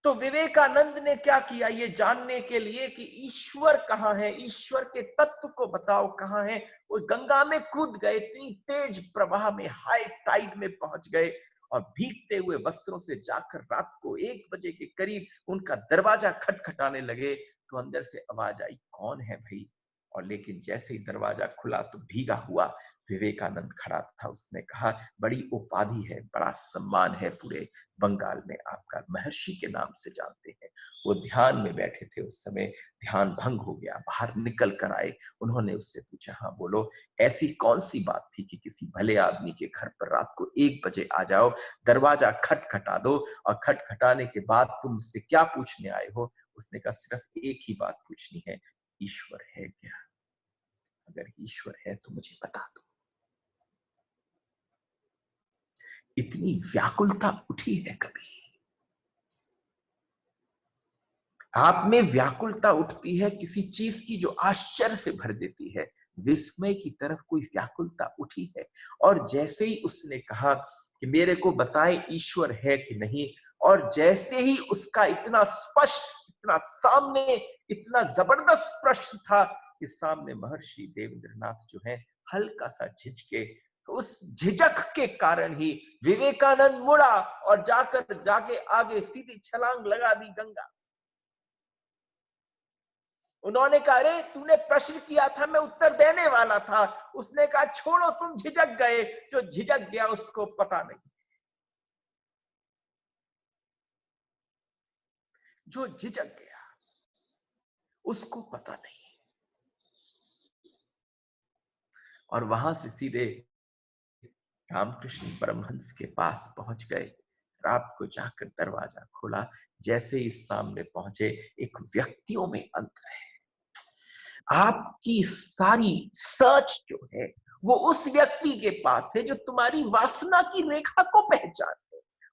तो विवेकानंद ने क्या किया, ये जानने के लिए कि ईश्वर कहां है, ईश्वर के तत्व को बताओ कहां है, वो गंगा में कूद गए, इतनी तेज प्रवाह में, हाई टाइड में पहुंच गए, और भीगते हुए वस्त्रों से जाकर रात को 1 बजे के करीब उनका दरवाजा खटखटाने लगे। तो अंदर से आवाज आई, कौन है भाई? और लेकिन जैसे ही दरवाजा खुला तो भीगा हुआ विवेकानंद खड़ा था। उसने कहा, बड़ी उपाधि है, बड़ा सम्मान है, पूरे बंगाल में आपका, महर्षि के नाम से जानते हैं। वो ध्यान में बैठे थे उस समय, ध्यान भंग हो गया, बाहर निकल कर आए। उन्होंने उससे पूछा, हाँ बोलो, ऐसी कौन सी बात थी कि किसी भले आदमी के घर पर रात को 1 बजे आ जाओ, दरवाजा खटखटा दो, और खटखटाने के बाद तुम मुझसे क्या पूछने आए हो? उसने कहा, सिर्फ एक ही बात पूछनी है, ईश्वर है क्या? अगर ईश्वर है तो मुझे बता दो। इतनी व्याकुलता उठी है कभी? आप में व्याकुलता उठती है किसी चीज की जो आश्चर्य से भर देती है, विस्मय की तरफ कोई व्याकुलता उठी है। और जैसे ही उसने कहा कि मेरे को बताए ईश्वर है कि नहीं, और जैसे ही उसका इतना स्पष्ट, इतना सामने, इतना जबरदस्त प्रश्न था कि सामने महर्षि देवेंद्रनाथ जो है हल्का सा झिझके, उस झिझक के कारण ही विवेकानंद मुड़ा और जाके आगे सीधी छलांग लगा दी गंगा। उन्होंने कहा, अरे तूने प्रश्न किया था, मैं उत्तर देने वाला था। उसने कहा, छोड़ो, तुम झिझक गए। जो झिझक गया उसको पता नहीं, जो झिझक गया उसको पता नहीं। और वहां से सीधे रामकृष्ण परमहंस के पास पहुंच गए। रात को जाकर दरवाजा खोला, जैसे ही सामने पहुंचे, एक व्यक्तियों में अंतर है। आपकी सारी सर्च जो है वो उस व्यक्ति के पास है जो तुम्हारी वासना की रेखा को पहचाने।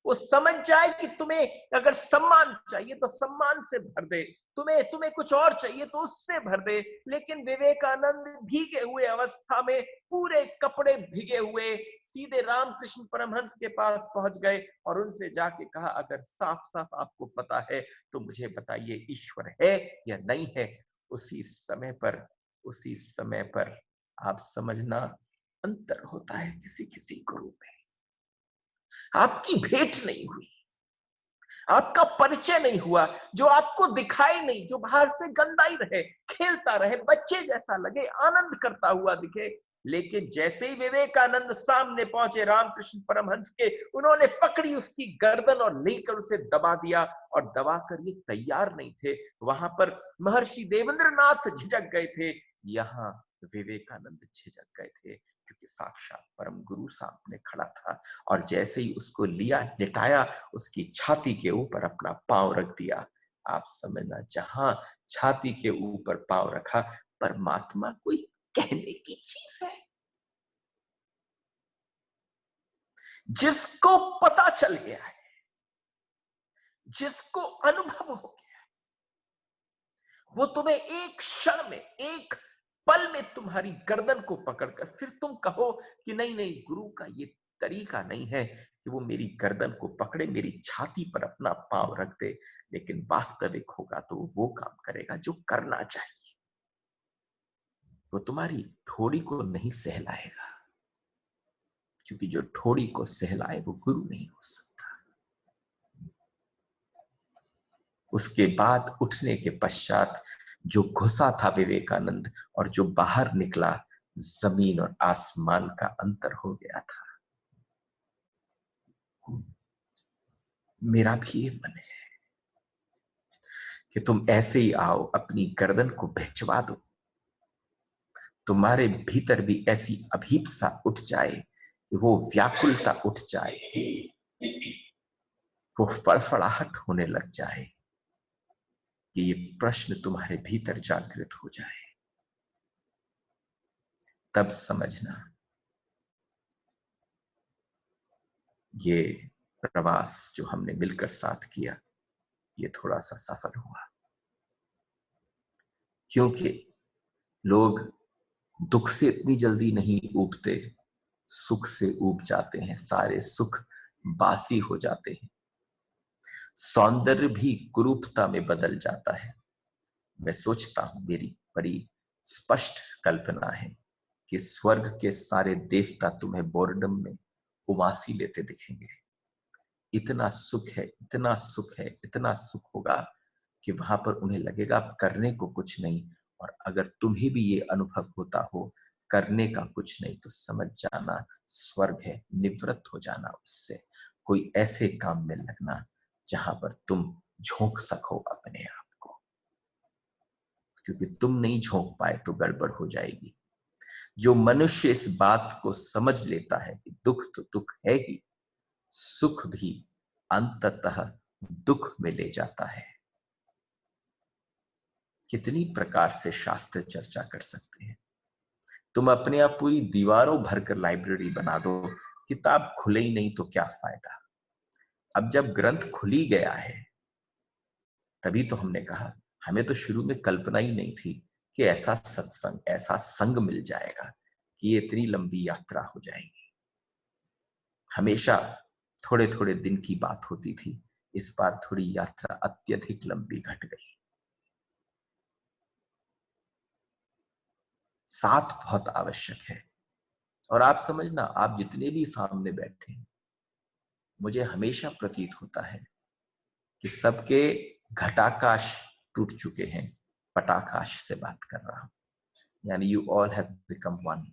वो समझ जाए कि तुम्हें अगर सम्मान चाहिए तो सम्मान से भर दे, तुम्हें तुम्हें कुछ और चाहिए तो उससे भर दे। लेकिन विवेकानंद भीगे हुए अवस्था में, पूरे कपड़े भीगे हुए, सीधे रामकृष्ण परमहंस के पास पहुंच गए और उनसे जाके कहा, अगर साफ साफ आपको पता है तो मुझे बताइए, ईश्वर है या नहीं है। उसी समय पर आप समझना, अंतर होता है किसी किसी गुरु में। आपकी भेंट नहीं हुई, आपका परिचय नहीं हुआ, जो आपको दिखाई नहीं, जो बाहर से गंदा ही रहे, खेलता रहे, बच्चे जैसा लगे, आनंद करता हुआ दिखे। लेकिन जैसे ही विवेकानंद सामने पहुंचे रामकृष्ण परमहंस के, उन्होंने पकड़ी उसकी गर्दन और लेकर उसे दबा दिया। और दबाकर ये तैयार नहीं थे, वहां पर महर्षि देवेंद्रनाथ झिझक गए थे, यहाँ विवेकानंद झिझक गए थे, क्योंकि साक्षात परम गुरु सामने खड़ा था। और जैसे ही उसको लिया, लिटाया, उसकी छाती के ऊपर अपना पांव रख दिया। आप समझना, जहां छाती के ऊपर पांव रखा, परमात्मा कोई कहने की चीज है। जिसको पता चल गया है, जिसको अनुभव हो गया है, वो तुम्हें एक क्षण में, एक पल में तुम्हारी गर्दन को पकड़कर, फिर तुम कहो कि नहीं नहीं, गुरु का ये तरीका नहीं है कि वो मेरी गर्दन को पकड़े, मेरी छाती पर अपना पांव रख दे। लेकिन वास्तविक होगा तो वो काम करेगा जो करना चाहिए। वो तुम्हारी ठोड़ी को नहीं सहलाएगा, क्योंकि जो ठोड़ी को सहलाए वो गुरु नहीं हो सकता। उसके बाद उठने के पश्चात जो घुसा था विवेकानंद और जो बाहर निकला, जमीन और आसमान का अंतर हो गया था। मेरा भी ये मन है कि तुम ऐसे ही आओ, अपनी गर्दन को भिजवा दो, तुम्हारे भीतर भी ऐसी अभीप्सा उठ जाए, वो व्याकुलता उठ जाए, वो फड़फड़ाहट होने लग जाए, कि ये प्रश्न तुम्हारे भीतर जागृत हो जाए। तब समझना, ये प्रवास जो हमने मिलकर साथ किया, ये थोड़ा सा सफल हुआ। क्योंकि लोग दुख से इतनी जल्दी नहीं ऊबते, सुख से ऊब जाते हैं। सारे सुख बासी हो जाते हैं। सौंदर्य भी कुरूपता में बदल जाता है। मैं सोचता हूं, मेरी बड़ी स्पष्ट कल्पना है कि स्वर्ग के सारे देवता तुम्हें बोर्डम में उमासी लेते दिखेंगे। इतना सुख है, इतना सुख है, इतना सुख होगा कि वहां पर उन्हें लगेगा अब करने को कुछ नहीं। और अगर तुम्हें भी ये अनुभव होता हो करने का कुछ नहीं, तो समझ जाना स्वर्ग है। निवृत्त हो जाना उससे, कोई ऐसे काम में लगना जहां पर तुम झोंक सको अपने आप को, क्योंकि तुम नहीं झोंक पाए तो गड़बड़ हो जाएगी। जो मनुष्य इस बात को समझ लेता है कि दुख तो दुख है ही, सुख भी अंततः दुख में ले जाता है। कितनी प्रकार से शास्त्र चर्चा कर सकते हैं। तुम अपने आप पूरी दीवारों भरकर लाइब्रेरी बना दो, किताब खुले ही नहीं तो क्या फायदा। अब जब ग्रंथ खुल ही गया है, तभी तो हमने कहा, हमें तो शुरू में कल्पना ही नहीं थी कि ऐसा सत्संग, ऐसा संग मिल जाएगा कि ये इतनी लंबी यात्रा हो जाएगी। हमेशा थोड़े थोड़े दिन की बात होती थी, इस बार थोड़ी यात्रा अत्यधिक लंबी घट गई। साथ बहुत आवश्यक है। और आप समझना, आप जितने भी सामने बैठे हैं, मुझे हमेशा प्रतीत होता है कि सबके घटाकाश टूट चुके हैं, पटाकाश से बात कर रहा हूं, यानी you all have become one,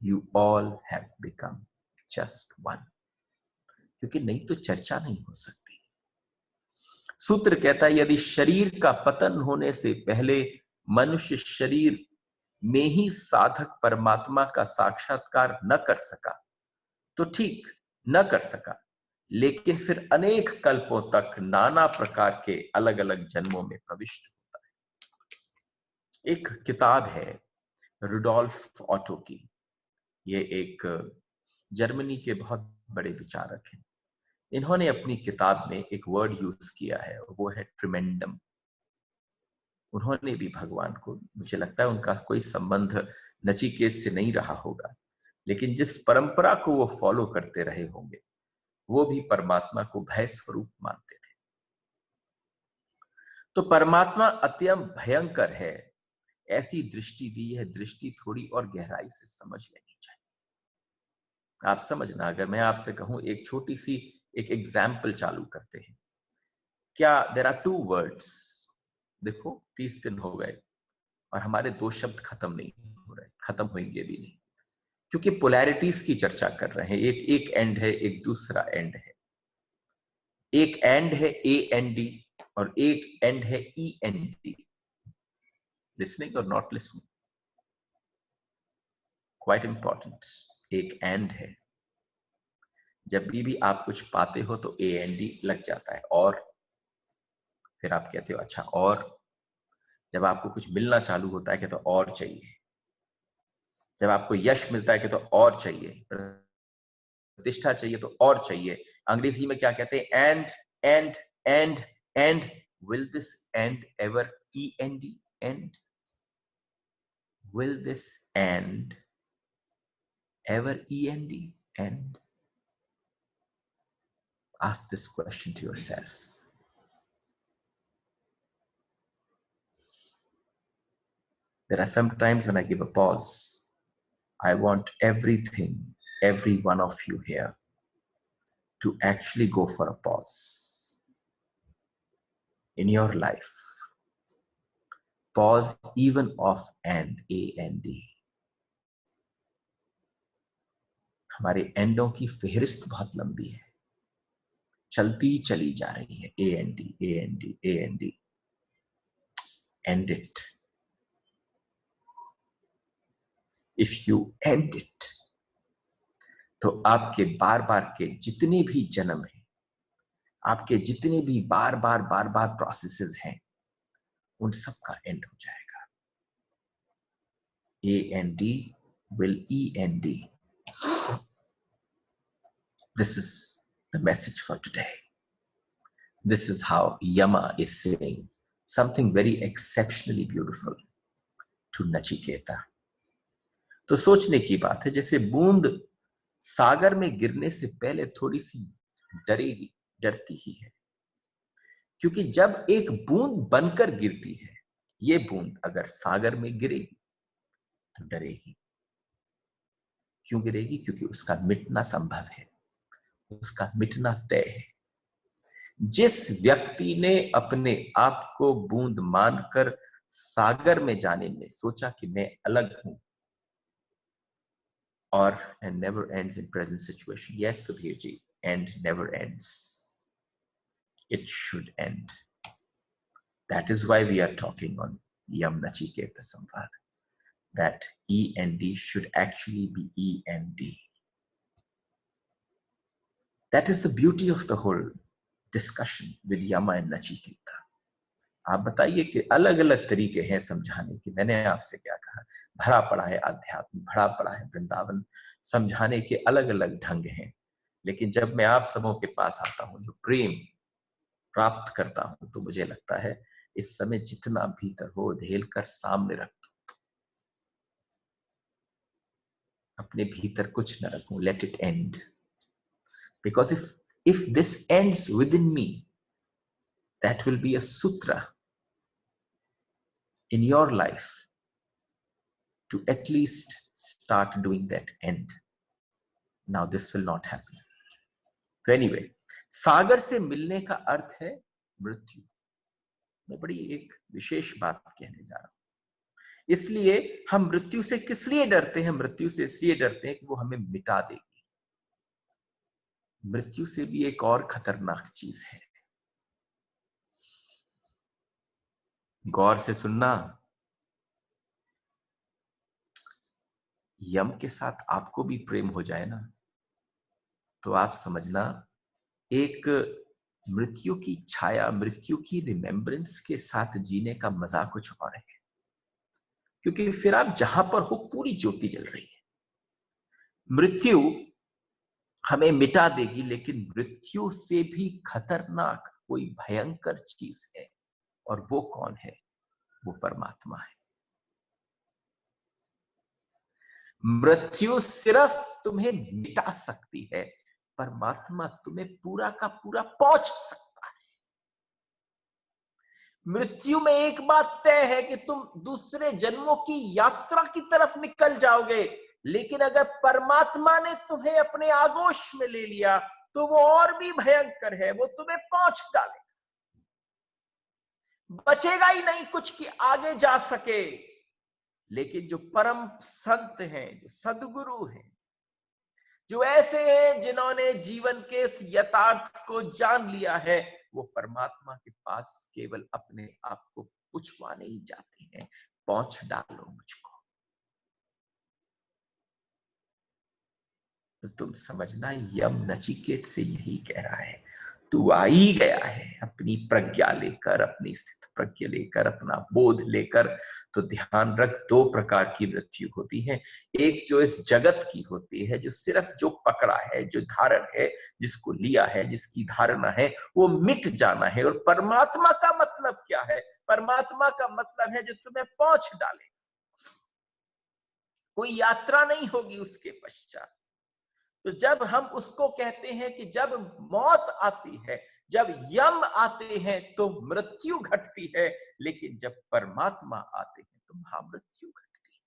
you all have become just one, क्योंकि नहीं तो चर्चा नहीं हो सकती। सूत्र कहता है यदि शरीर का पतन होने से पहले मनुष्य शरीर में ही साधक परमात्मा का साक्षात्कार न कर सका तो ठीक, न कर सका, लेकिन फिर अनेक कल्पों तक नाना प्रकार के अलग अलग जन्मों में प्रविष्ट होता है। एक किताब है रुडोल्फ ऑटो की, ये एक जर्मनी के बहुत बड़े विचारक हैं। इन्होंने अपनी किताब में एक वर्ड यूज किया है, वो है ट्रिमेंडम। उन्होंने भी भगवान को, मुझे लगता है उनका कोई संबंध नचिकेत से नहीं रहा होगा, लेकिन जिस परंपरा को वो फॉलो करते रहे होंगे वो भी परमात्मा को भय स्वरूप मानते थे। तो परमात्मा अत्यंत भयंकर है, ऐसी दृष्टि दी है, दृष्टि थोड़ी और गहराई से समझ लेनी चाहिए। आप समझना, अगर मैं आपसे कहूं एक छोटी सी एक एग्जाम्पल चालू करते हैं, क्या देयर आर 2 वर्ड्स, देखो 30 दिन हो गए और हमारे 2 शब्द खत्म नहीं हो रहे, खत्म होंगे भी नहीं, क्योंकि पोलैरिटीज की चर्चा कर रहे हैं। एक एंड है, एक दूसरा एंड है। एक एंड है AND और एक एंड है END। लिसनिंग और नॉट लिसनिंग, क्वाइट इंपॉर्टेंट। एक एंड है, जब भी आप कुछ पाते हो तो AND लग जाता है, और फिर आप कहते हो अच्छा, और जब आपको कुछ मिलना चालू होता है कि तो और चाहिए, जब आपको यश मिलता है कि तो और चाहिए, प्रतिष्ठा चाहिए तो और चाहिए। अंग्रेजी में क्या कहते हैं? And and and and. Will this and ever END and? Will this end ever END end? Ask this question to yourself. There are some times when I give a pause. I want everything, every one of you here to actually go for a pause in your life. Pause even of AND. हमारे एंडों की फेहरिस्त बहुत लंबी है, चलती चली जा रही है। AND AND AND. End it. If you end it, तो आपके बार बार के जितने भी जन्म हैं, आपके जितने भी बार बार प्रोसेसेस हैं, उन सब का एंड हो जाएगा। AND will END. This is the message for today. This is how Yama is saying something very exceptionally beautiful to Nachiketa. तो सोचने की बात है, जैसे बूंद सागर में गिरने से पहले थोड़ी सी डरेगी, डरती ही है, क्योंकि जब एक बूंद बनकर गिरती है, ये बूंद अगर सागर में गिरेगी तो डरेगी। क्यों गिरेगी? क्योंकि उसका मिटना संभव है, उसका मिटना तय है। जिस व्यक्ति ने अपने आप को बूंद मानकर सागर में जाने में सोचा कि मैं अलग हूं, और and never ends in present situation. Yes, Sudhir ji, and never ends. It should end. That is why we are talking on Yam Nachiketa Samvad. That END should actually be END. That is the beauty of the whole discussion with Yama and Nachiketa. आप बताइए कि अलग अलग तरीके हैं समझाने के। मैंने आपसे क्या कहा, भरा पड़ा है अध्यात्म, भरा पड़ा है वृंदावन, समझाने के अलग अलग ढंग हैं। लेकिन जब मैं आप सबों के पास आता हूं, जो प्रेम प्राप्त करता हूं, तो मुझे लगता है इस समय जितना भीतर हो ढेल कर सामने रख दो, अपने भीतर कुछ न रखूं। Let it and, because if this ends within me, that will be a sutra in your life to at least start doing that end. Now this will not happen. So anyway, सागर से मिलने का अर्थ है मृत्यु। मैं बड़ी एक विशेष बात कहने जा रहा हूं। इसलिए हम मृत्यु से किस लिए डरते हैं? मृत्यु से इसलिए डरते हैं कि वो हमें मिटा देगी। मृत्यु से भी एक और खतरनाक चीज है, गौर से सुनना। यम के साथ आपको भी प्रेम हो जाए ना, तो आप समझना, एक मृत्यु की छाया, मृत्यु की रिमेम्बरेंस के साथ जीने का मजा कुछ और है। क्योंकि फिर आप जहां पर हो पूरी ज्योति जल रही है। मृत्यु हमें मिटा देगी, लेकिन मृत्यु से भी खतरनाक कोई भयंकर चीज है, और वो कौन है? वो परमात्मा है। मृत्यु सिर्फ तुम्हें मिटा सकती है, परमात्मा तुम्हें पूरा का पूरा पहुंच सकता है। मृत्यु में एक बात तय है कि तुम दूसरे जन्मों की यात्रा की तरफ निकल जाओगे, लेकिन अगर परमात्मा ने तुम्हें अपने आगोश में ले लिया तो वो और भी भयंकर है, वो तुम्हें पहुंच डाले, बचेगा ही नहीं कुछ कि आगे जा सके। लेकिन जो परम संत हैं, जो सदगुरु हैं, जो ऐसे हैं जिन्होंने जीवन के इस यथार्थ को जान लिया है, वो परमात्मा के पास केवल अपने आप को पुछवाने ही जाते हैं, पहुंच डालो मुझको। तो तुम समझना, यम नचिकेत से यही कह रहा है, तू आ ही गया है अपनी प्रज्ञा लेकर, अपनी स्थित प्रज्ञा लेकर, अपना बोध लेकर। तो ध्यान रख, दो प्रकार की मृत्यु होती है। एक जो इस जगत की होती है, जो सिर्फ जो पकड़ा है, जो धारण है, जिसको लिया है, जिसकी धारणा है, वो मिट जाना है। और परमात्मा का मतलब क्या है? परमात्मा का मतलब है जो तुम्हें पहुंच डाले, कोई यात्रा नहीं होगी उसके पश्चात। तो जब हम उसको कहते हैं कि जब मौत आती है, जब यम आते हैं तो मृत्यु घटती है, लेकिन जब परमात्मा आते हैं तो महामृत्यु घटती है।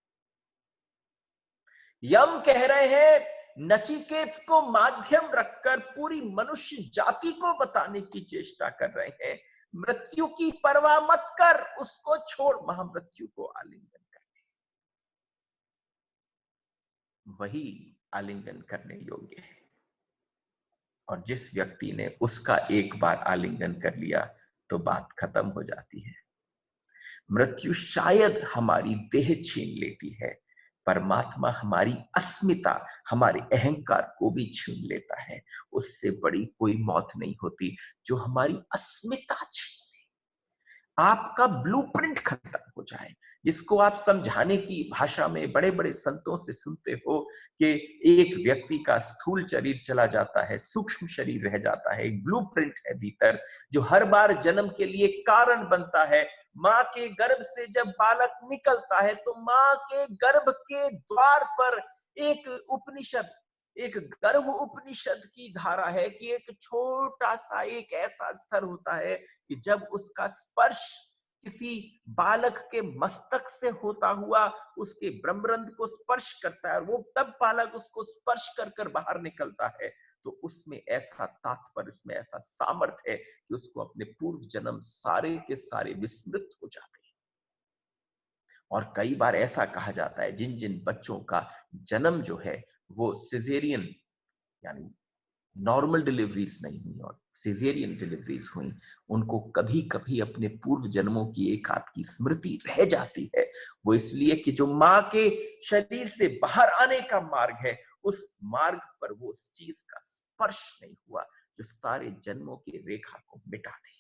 यम कह रहे हैं, नचिकेत को माध्यम रखकर पूरी मनुष्य जाति को बताने की चेष्टा कर रहे हैं, मृत्यु की परवाह मत कर, उसको छोड़, महामृत्यु को आलिंगन कर। वही आलिंगन करने योग्य है। और जिस व्यक्ति ने उसका एक बार आलिंगन कर लिया तो बात खत्म हो जाती है। मृत्यु शायद हमारी देह छीन लेती है, परमात्मा हमारी अस्मिता, हमारे अहंकार को भी छीन लेता है। उससे बड़ी कोई मौत नहीं होती जो हमारी अस्मिता छीन, आपका ब्लूप्रिंट खत्म हो जाए। जिसको आप समझाने की भाषा में बड़े बड़े संतों से सुनते हो कि एक व्यक्ति का स्थूल शरीर चला जाता है, सूक्ष्म शरीर रह जाता है, एक ब्लूप्रिंट है भीतर जो हर बार जन्म के लिए कारण बनता है। मां के गर्भ से जब बालक निकलता है तो मां के गर्भ के द्वार पर एक उपनिषद, एक गर्भ उपनिषद की धारा है कि एक छोटा सा एक ऐसा स्तर होता है कि जब उसका स्पर्श किसी बालक के मस्तक से होता हुआ उसके ब्रह्मरंध्र को स्पर्श करता है, वो तब बालक उसको स्पर्श कर कर बाहर निकलता है, तो उसमें ऐसा तात्पर्य, उसमें ऐसा सामर्थ्य है कि उसको अपने पूर्व जन्म सारे के सारे विस्मृत हो जाते हैं। और कई बार ऐसा कहा जाता है, जिन जिन बच्चों का जन्म जो है वो सिजेरियन, यानी नॉर्मल डिलीवरीज नहीं हुई और सिजेरियन डिलीवरीज हुई, उनको कभी कभी अपने पूर्व जन्मों की एक आध की स्मृति रह जाती है। वो इसलिए कि जो मां के शरीर से बाहर आने का मार्ग है, उस मार्ग पर वो उस चीज का स्पर्श नहीं हुआ जो सारे जन्मों की रेखा को मिटा दे।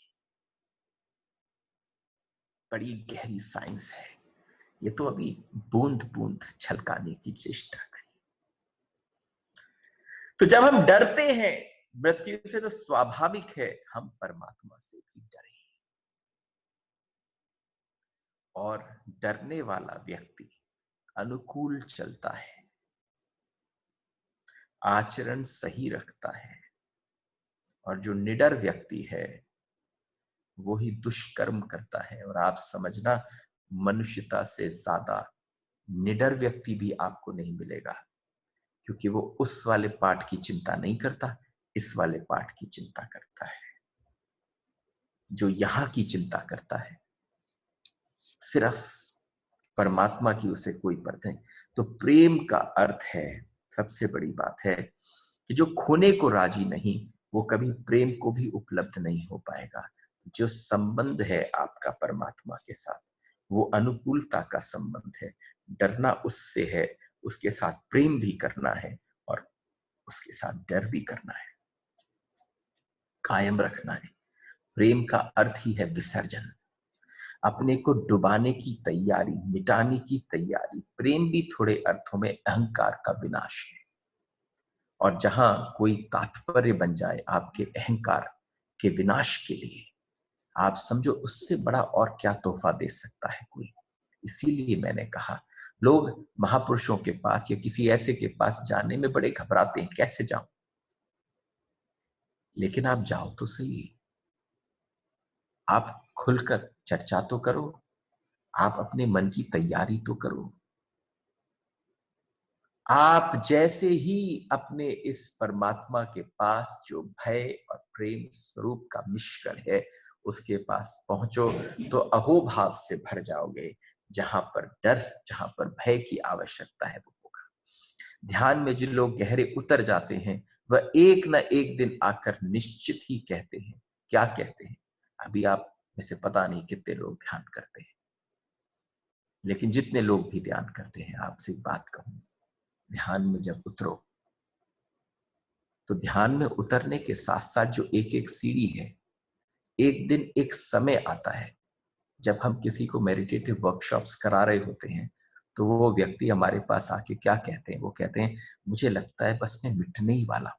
बड़ी गहरी साइंस है ये, तो अभी बूंद बूंद छलकाने की चेष्टा करें। तो जब हम डरते हैं मृत्यु से, तो स्वाभाविक है हम परमात्मा से भी डरें। और डरने वाला व्यक्ति अनुकूल चलता है, आचरण सही रखता है, और जो निडर व्यक्ति है वो ही दुष्कर्म करता है। और आप समझना, मनुष्यता से ज्यादा निडर व्यक्ति भी आपको नहीं मिलेगा, क्योंकि वो उस वाले पाठ की चिंता नहीं करता, इस वाले पाठ की चिंता करता है। जो यहाँ की चिंता करता है, सिर्फ परमात्मा की उसे कोई परवाह नहीं। तो प्रेम का अर्थ है, सबसे बड़ी बात है कि जो खोने को राजी नहीं, वो कभी प्रेम को भी उपलब्ध नहीं हो पाएगा। जो संबंध है आपका परमात्मा के साथ, वो अनुकूलता का संबंध है। डरना उससे है, उसके साथ प्रेम भी करना है और उसके साथ डर भी करना है, कायम रखना है। प्रेम का अर्थ ही है विसर्जन, अपने को डुबाने की तैयारी, मिटाने की तैयारी। प्रेम भी थोड़े अर्थों में अहंकार का विनाश है। और जहां कोई तात्पर्य बन जाए आपके अहंकार के विनाश के लिए, आप समझो उससे बड़ा और क्या तोहफा दे सकता है कोई। इसीलिए मैंने कहा, लोग महापुरुषों के पास या किसी ऐसे के पास जाने में बड़े घबराते हैं, कैसे जाऊं। लेकिन आप जाओ तो सही, आप खुलकर चर्चा तो करो, आप अपने मन की तैयारी तो करो। आप जैसे ही अपने इस परमात्मा के पास, जो भय और प्रेम स्वरूप का मिश्रण है, उसके पास पहुंचो तो अहोभाव से भर जाओगे। जहां पर डर, जहां पर भय की आवश्यकता है, वो होगा। ध्यान में जो लोग गहरे उतर जाते हैं, वह एक न एक दिन आकर निश्चित ही कहते हैं। क्या कहते हैं? अभी आप में से पता नहीं कितने लोग ध्यान करते हैं, लेकिन जितने लोग भी ध्यान करते हैं, आपसे एक बात कहूं, ध्यान में जब उतरो तो ध्यान में उतरने के साथ साथ जो एक एक सीढ़ी है, एक दिन एक समय आता है जब हम किसी को मेडिटेटिव वर्कशॉप्स करा रहे होते हैं, तो वो व्यक्ति हमारे पास आके क्या कहते हैं? वो कहते हैं, मुझे लगता है बस मैं मिटने ही वाला,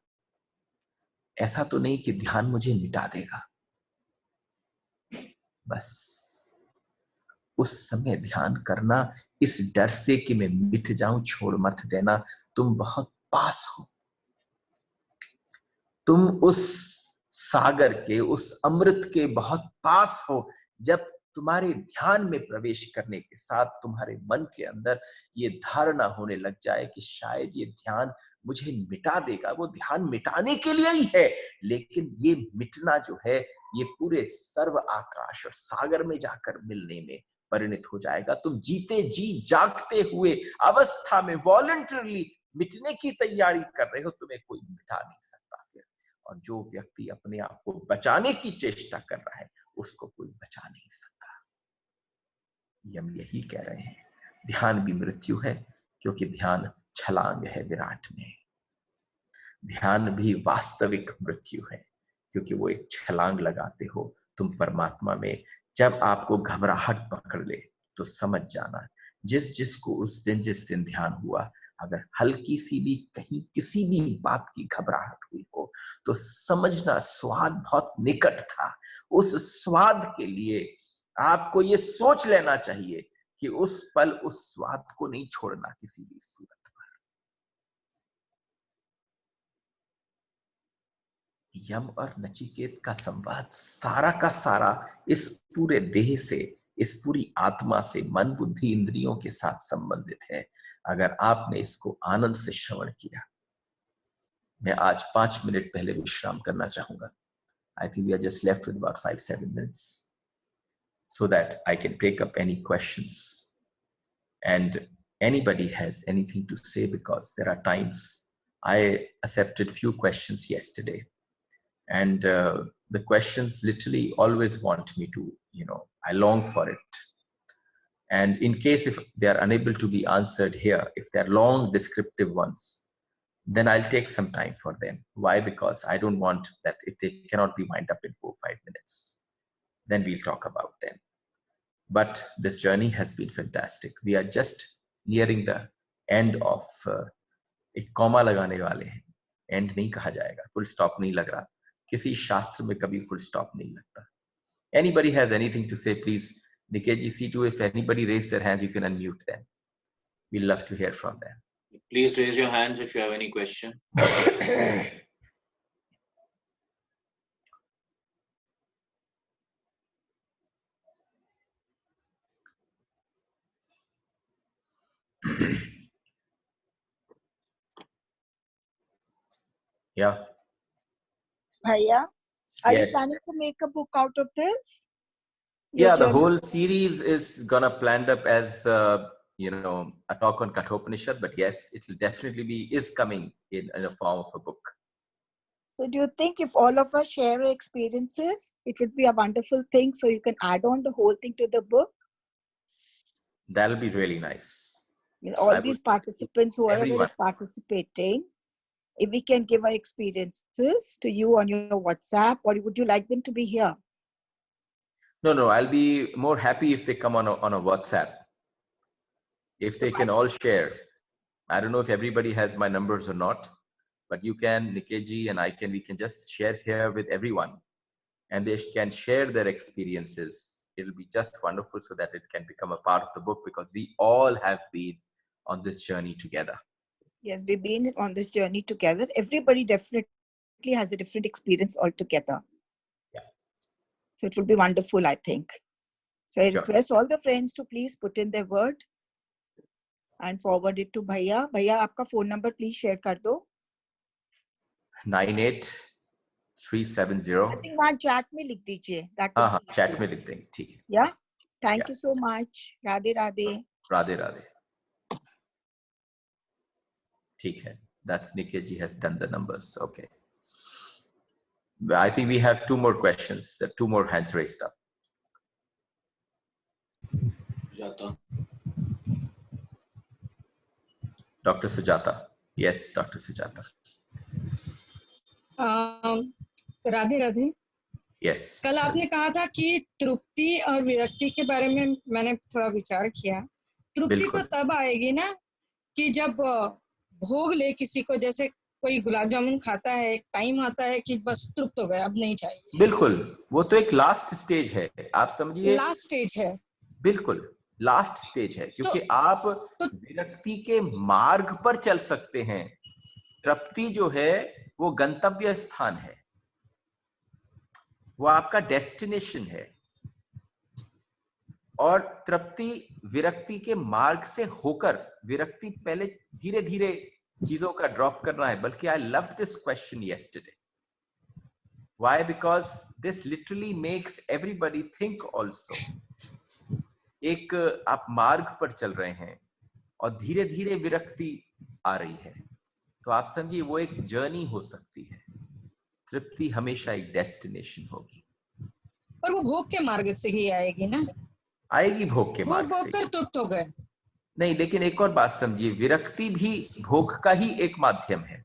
ऐसा तो नहीं कि ध्यान मुझे मिटा देगा। बस उस समय ध्यान करना इस डर से कि मैं मिट जाऊं, छोड़ मत देना। तुम बहुत पास हो, तुम उस सागर के, उस अमृत के बहुत पास हो। जब तुम्हारे ध्यान में प्रवेश करने के साथ तुम्हारे मन के अंदर ये धारणा होने लग जाए कि शायद ये ध्यान मुझे मिटा देगा, वो ध्यान मिटाने के लिए ही है, लेकिन ये मिटना जो है, ये पूरे सर्व आकाश और सागर में जाकर मिलने में परिणत हो जाएगा। तुम जीते जी जागते हुए अवस्था में वॉलंटरली मिटने की तैयारी कर रहे हो, तुम्हें कोई मिटा नहीं सकता फिर। और जो व्यक्ति अपने आप को बचाने की चेष्टा कर रहा है, उसको कोई बचा नहीं सकता। हम यही कह रहे हैं, ध्यान भी मृत्यु है, क्योंकि ध्यान छलांग है विराट में। ध्यान भी वास्तविक मृत्यु है, क्योंकि वो एक छलांग लगाते हो तुम परमात्मा में। जब आपको घबराहट पकड़ ले तो समझ जाना, जिसको उस दिन, जिस दिन ध्यान हुआ, अगर हल्की सी भी कहीं किसी भी बात की घबराहट हुई हो, तो समझना स्वाद बहुत निकट था। उस स्वाद के लिए आपको ये सोच लेना चाहिए कि उस पल उस स्वाद को नहीं छोड़ना किसी भी सूरत। यम और नचिकेत का संवाद सारा का सारा इस पूरे देह से, इस पूरी आत्मा से, मन बुद्धि इंद्रियों के साथ संबंधित है। अगर आपने इसको आनंद से श्रवण किया, मैं आज 5 मिनट पहले विश्राम करना चाहूंगा। I think we are just left with about 5-7 minutes so that I can take up any questions and anybody has anything to say, because there are times I accepted few questions yesterday, and the questions literally always want me to, I long for it. And in case if they are unable to be answered here, if they're long descriptive ones, then I'll take some time for them. Why? Because I don't want that if they cannot be wind up in 4-5 minutes, then we'll talk about them. But this journey has been fantastic. We are just nearing the end of एक कॉमा लगाने वाले हैं। एंड नहीं कहा जाएगा, फुल स्टॉप नहीं लग रहा, किसी शास्त्र में कभी फुल स्टॉप नहीं लगता। Anybody has anything to say, please? Niket ji, see too, if anybody raise their hands, you can unmute them. We'll love to hear from them.
Please raise your hands if you have any question.
Yeah.
भैया Are you
Yes.
planning to make a book out of this?
Yeah, the
journey?
whole series is gonna planned up as a talk on Kathopanishad, but yes, it will definitely is coming in a form of a book.
So do you think if all of us share our experiences, it would be a wonderful thing, so you can add on the whole thing to the book?
That'll be really nice.
With all
I
these
would-
participants, whoever
everyone.
is participating, if we can give our experiences to you on your WhatsApp, or would you like them to be here?
No, I'll be more happy if they come on a WhatsApp. If they can all share. I don't know if everybody has my numbers or not, but you can, Nikeji and we can just share here with everyone, and they can share their experiences. It'll be just wonderful so that it can become a part of the book, because we all have been on this journey together.
Yes, we've been on this journey together. Everybody definitely has a different experience altogether.
Yeah.
So it will be wonderful, I think. So I
Sure.
request all the friends to please put in their word and forward it to Bhaiya. Bhaiya, आपका phone number please share कर दो.
98370.
I think वहाँ chat में लिख दीजिए. That would
हाँ,
be
chat
easy.
में लिख देंगे, ठीक है.
Yeah. Thank
Yeah.
you so much. Radhe Radhe.
Radhe Radhe. ठीक है. That's Nikeji has done the numbers. Okay. I think we have two more questions. There are two more hands raised up.
Sujata.
Dr. Sujata. Yes, Dr. Sujata.
Radhe Radhe.
Yes.
कल आपने कहा था कि तृप्ति और विरक्ति के बारे में मैंने थोड़ा विचार किया. तृप्ति तो तब आएगी ना कि जब भोग ले किसी को, जैसे कोई गुलाब जामुन खाता है, एक टाइम आता है कि बस तृप्त हो गया, अब नहीं चाहिए.
बिल्कुल, वो तो एक लास्ट स्टेज है, आप समझिए.
लास्ट स्टेज है.
बिल्कुल लास्ट स्टेज है, क्योंकि आप विरक्ति के मार्ग पर चल सकते हैं. तृप्ति जो है वो गंतव्य स्थान है, वो आपका डेस्टिनेशन है. और तृप्ति विरक्ति के मार्ग से होकर, विरक्ति पहले धीरे धीरे चीजों का ड्रॉप करना है. बल्कि I love this question yesterday. Why? Because this literally makes everybody think also. एक आप मार्ग पर चल रहे हैं और धीरे धीरे विरक्ति आ रही है, तो आप समझिए वो एक जर्नी हो सकती है. तृप्ति हमेशा एक डेस्टिनेशन होगी.
और वो भोग के मार्ग से ही आएगी ना.
आएगी भोग के मार्ग से.
भोग कर तृप्त हो गए.
नहीं, लेकिन एक और बात समझिए, विरक्ति भी भोग का ही एक माध्यम है.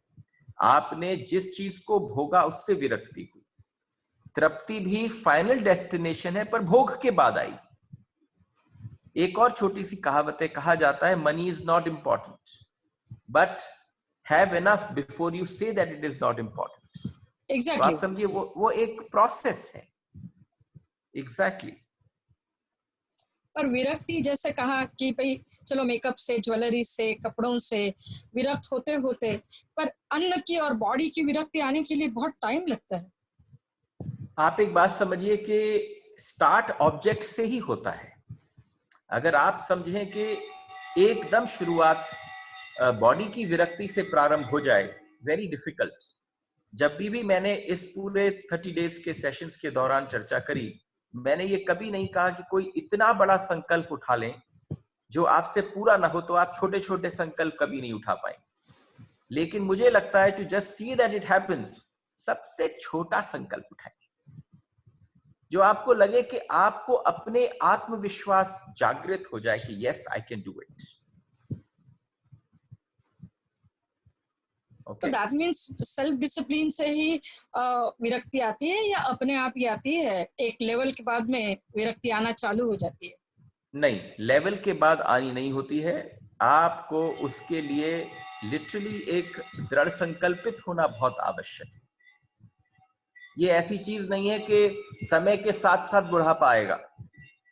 आपने जिस चीज को भोगा उससे विरक्ति हुई. तृप्ति भी फाइनल डेस्टिनेशन है, पर भोग के बाद आई. एक और छोटी सी कहावत है, कहा जाता है money is not important but have enough before you say that it is not important.
Exactly.
आप समझिए वो एक प्रोसेस है. एग्जैक्टली.
और विरक्ति जैसे कहा कि भाई चलो मेकअप से, ज्वेलरी से, कपड़ों से विरक्त होते होते, पर अन्न की और बॉडी की विरक्ति आने के लिए बहुत टाइम लगता है.
आप एक बात समझिए कि स्टार्ट ऑब्जेक्ट से ही होता है. अगर आप समझें कि एकदम शुरुआत बॉडी की विरक्ति से प्रारंभ हो जाए, वेरी डिफिकल्ट. जब भी मैंने इस पूरे 30 डेज के सेशंस के दौरान चर्चा करी, मैंने ये कभी नहीं कहा कि कोई इतना बड़ा संकल्प उठा लें जो आपसे पूरा ना हो. तो आप छोटे छोटे संकल्प कभी नहीं उठा पाए. लेकिन मुझे लगता है to just see that it happens, सबसे छोटा संकल्प उठाएं जो आपको लगे कि आपको अपने आत्मविश्वास जागृत हो जाए कि yes I can do it.
तो दैट मीन्स सेल्फ डिसिप्लिन से ही विरक्ति आती है, या अपने आप ही आती है? एक लेवल के बाद में विरक्ति आना चालू हो जाती है?
नहीं, लेवल के बाद आनी नहीं होती है. आपको उसके लिए लिटरली एक दृढ़ संकल्पित होना बहुत आवश्यक है. ये ऐसी चीज नहीं है कि समय के साथ साथ बुढ़ापा आएगा.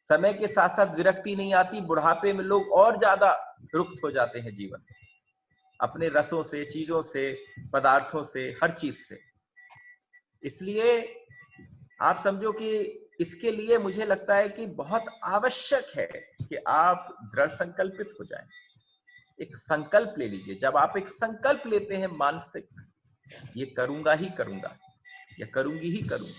समय के साथ साथ विरक्ति नहीं आती. बुढ़ापे में लोग और ज्यादा रुक्त हो जाते हैं जीवन में, अपने रसों से, चीजों से, पदार्थों से, हर चीज से. इसलिए आप समझो कि इसके लिए मुझे लगता है कि बहुत आवश्यक है कि आप दृढ़ संकल्पित हो जाएं. एक संकल्प ले लीजिए. जब आप एक संकल्प लेते हैं मानसिक, ये करूंगा ही करूंगा, या करूंगी ही करूंगी।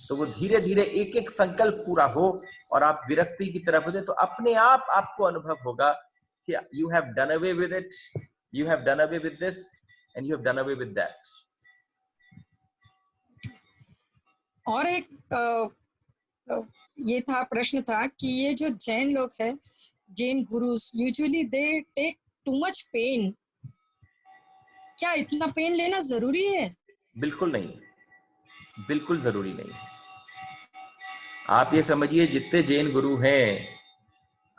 तो वो धीरे धीरे एक एक संकल्प पूरा हो और आप विरक्ति की तरफ हो जाए, तो अपने आप आपको अनुभव होगा कि you have done away with it, you have done away with this and you have done away with that.
और एक ये था, प्रश्न था कि ये जो जैन लोग हैं, Jain gurus, usually they take too much pain. क्या इतना पेन लेना जरूरी है?
बिल्कुल नहीं, बिल्कुल जरूरी नहीं है। आप ये समझिए, जितने जैन गुरु हैं,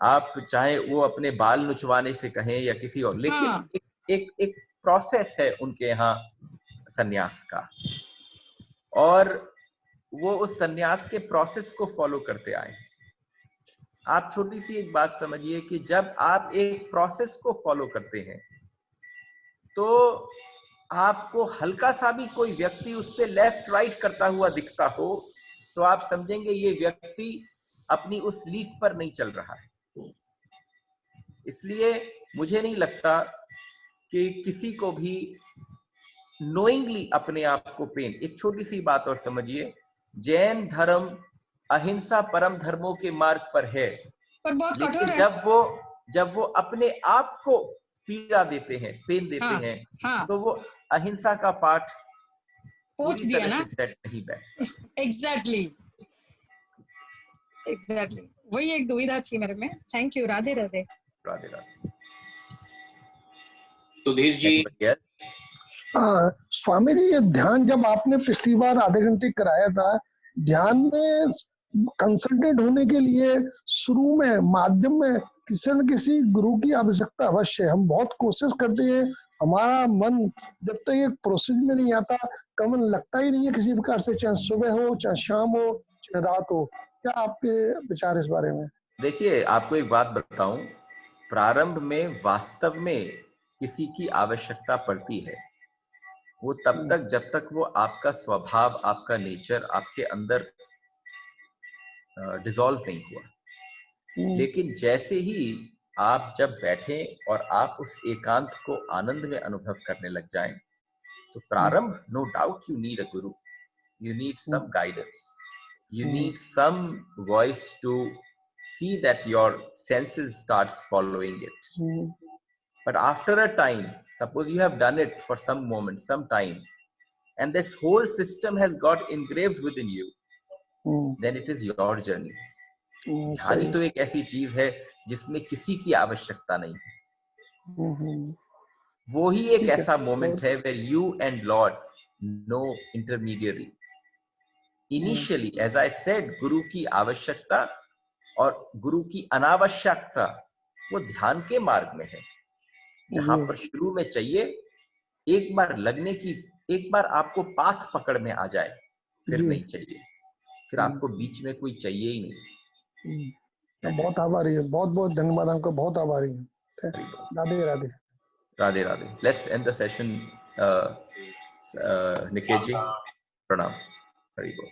आप चाहे वो अपने बाल नुचवाने से कहें या किसी और, लेकिन
हाँ।
एक प्रोसेस है उनके यहाँ सन्यास का, और वो उस सन्यास के प्रोसेस को फॉलो करते आए हैं। आप छोटी सी एक बात समझिए कि जब आप एक प्रोसेस को फॉलो करते हैं, तो आपको हल्का सा भी कोई व्यक्ति उससे लेफ्ट राइट करता हुआ दिखता हो, तो आप समझेंगे ये व्यक्ति अपनी उस लीक पर नहीं चल रहा है। इसलिए मुझे नहीं लगता कि किसी को भी नोइंगली अपने आप को पेन। एक छोटी सी बात और समझिए, जैन धर्म अहिंसा परम धर्मों के मार्ग पर है,
पर बहुत कठोर
लेकिन
है।
जब वो अपने आप को पीड़ा देते हैं, पेन देते
हाँ,
हैं,
हाँ,
तो वो अहिंसा का पाठ
पोछ
पूरी
दिया
तरह
ना।
से सेट नहीं बैठता।
एग्जैक्टली, एग्जैक्टली, वही एक दुविधा थी मेरे में। Thank you. राधे राधे।
राधे राधे।
सुधीर जी।
स्वामी जी, ये ध्यान जब आपने पिछली बार आधे घंटे कराया था, ध्यान में कंसल्टेंट होने के लिए शुरू में माध्यम में किसी न किसी गुरु की आवश्यकता अवश्य है। हम बहुत कोशिश करते हैं, हमारा मन जब तक एक प्रोसेस में नहीं आता, का मन लगता ही नहीं है किसी प्रकार से, चाहे सुबह हो, चाहे शाम हो, चाहे रात हो। क्या आपके विचार इस बारे में?
देखिए, आपको एक बात बताऊं, प्रारंभ में वास्तव में किसी की आवश्यकता पड़ती है। वो तब तक जब तक वो आपका स्वभाव, आपका नेचर आपके अंदर डिसॉल्व नहीं हुआ। लेकिन जैसे ही आप जब बैठें और आप उस एकांत को आनंद में अनुभव करने लग जाएं, तो प्रारंभ, no doubt you need a guru, you need some guidance, you need some voice to see that your senses starts following it. But after a time, suppose you have done it for some moment, some time, and this whole system has got engraved within you, then it is your journey. ध्यान ही तो एक ऐसी चीज है जिसमें किसी की आवश्यकता नहीं है। वो ही एक ऐसा मोमेंट है where you and Lord, no intermediary. Initially, as I said, गुरु की आवश्यकता और गुरु की अनावश्यकता वो ध्यान के मार्ग में है, जहां पर शुरू में चाहिए एक बार लगने की, एक बार आपको पाथ पकड़ में आ जाए, फिर नहीं चाहिए, फिर आपको बीच में कोई चाहिए ही नहीं।
बहुत आभारी है, बहुत बहुत धन्यवाद, आपका बहुत आभारी है। Radhe Radhe.
Radhe Radhe. Let's end the session. Niket ji, प्रणाम। हरि बोल।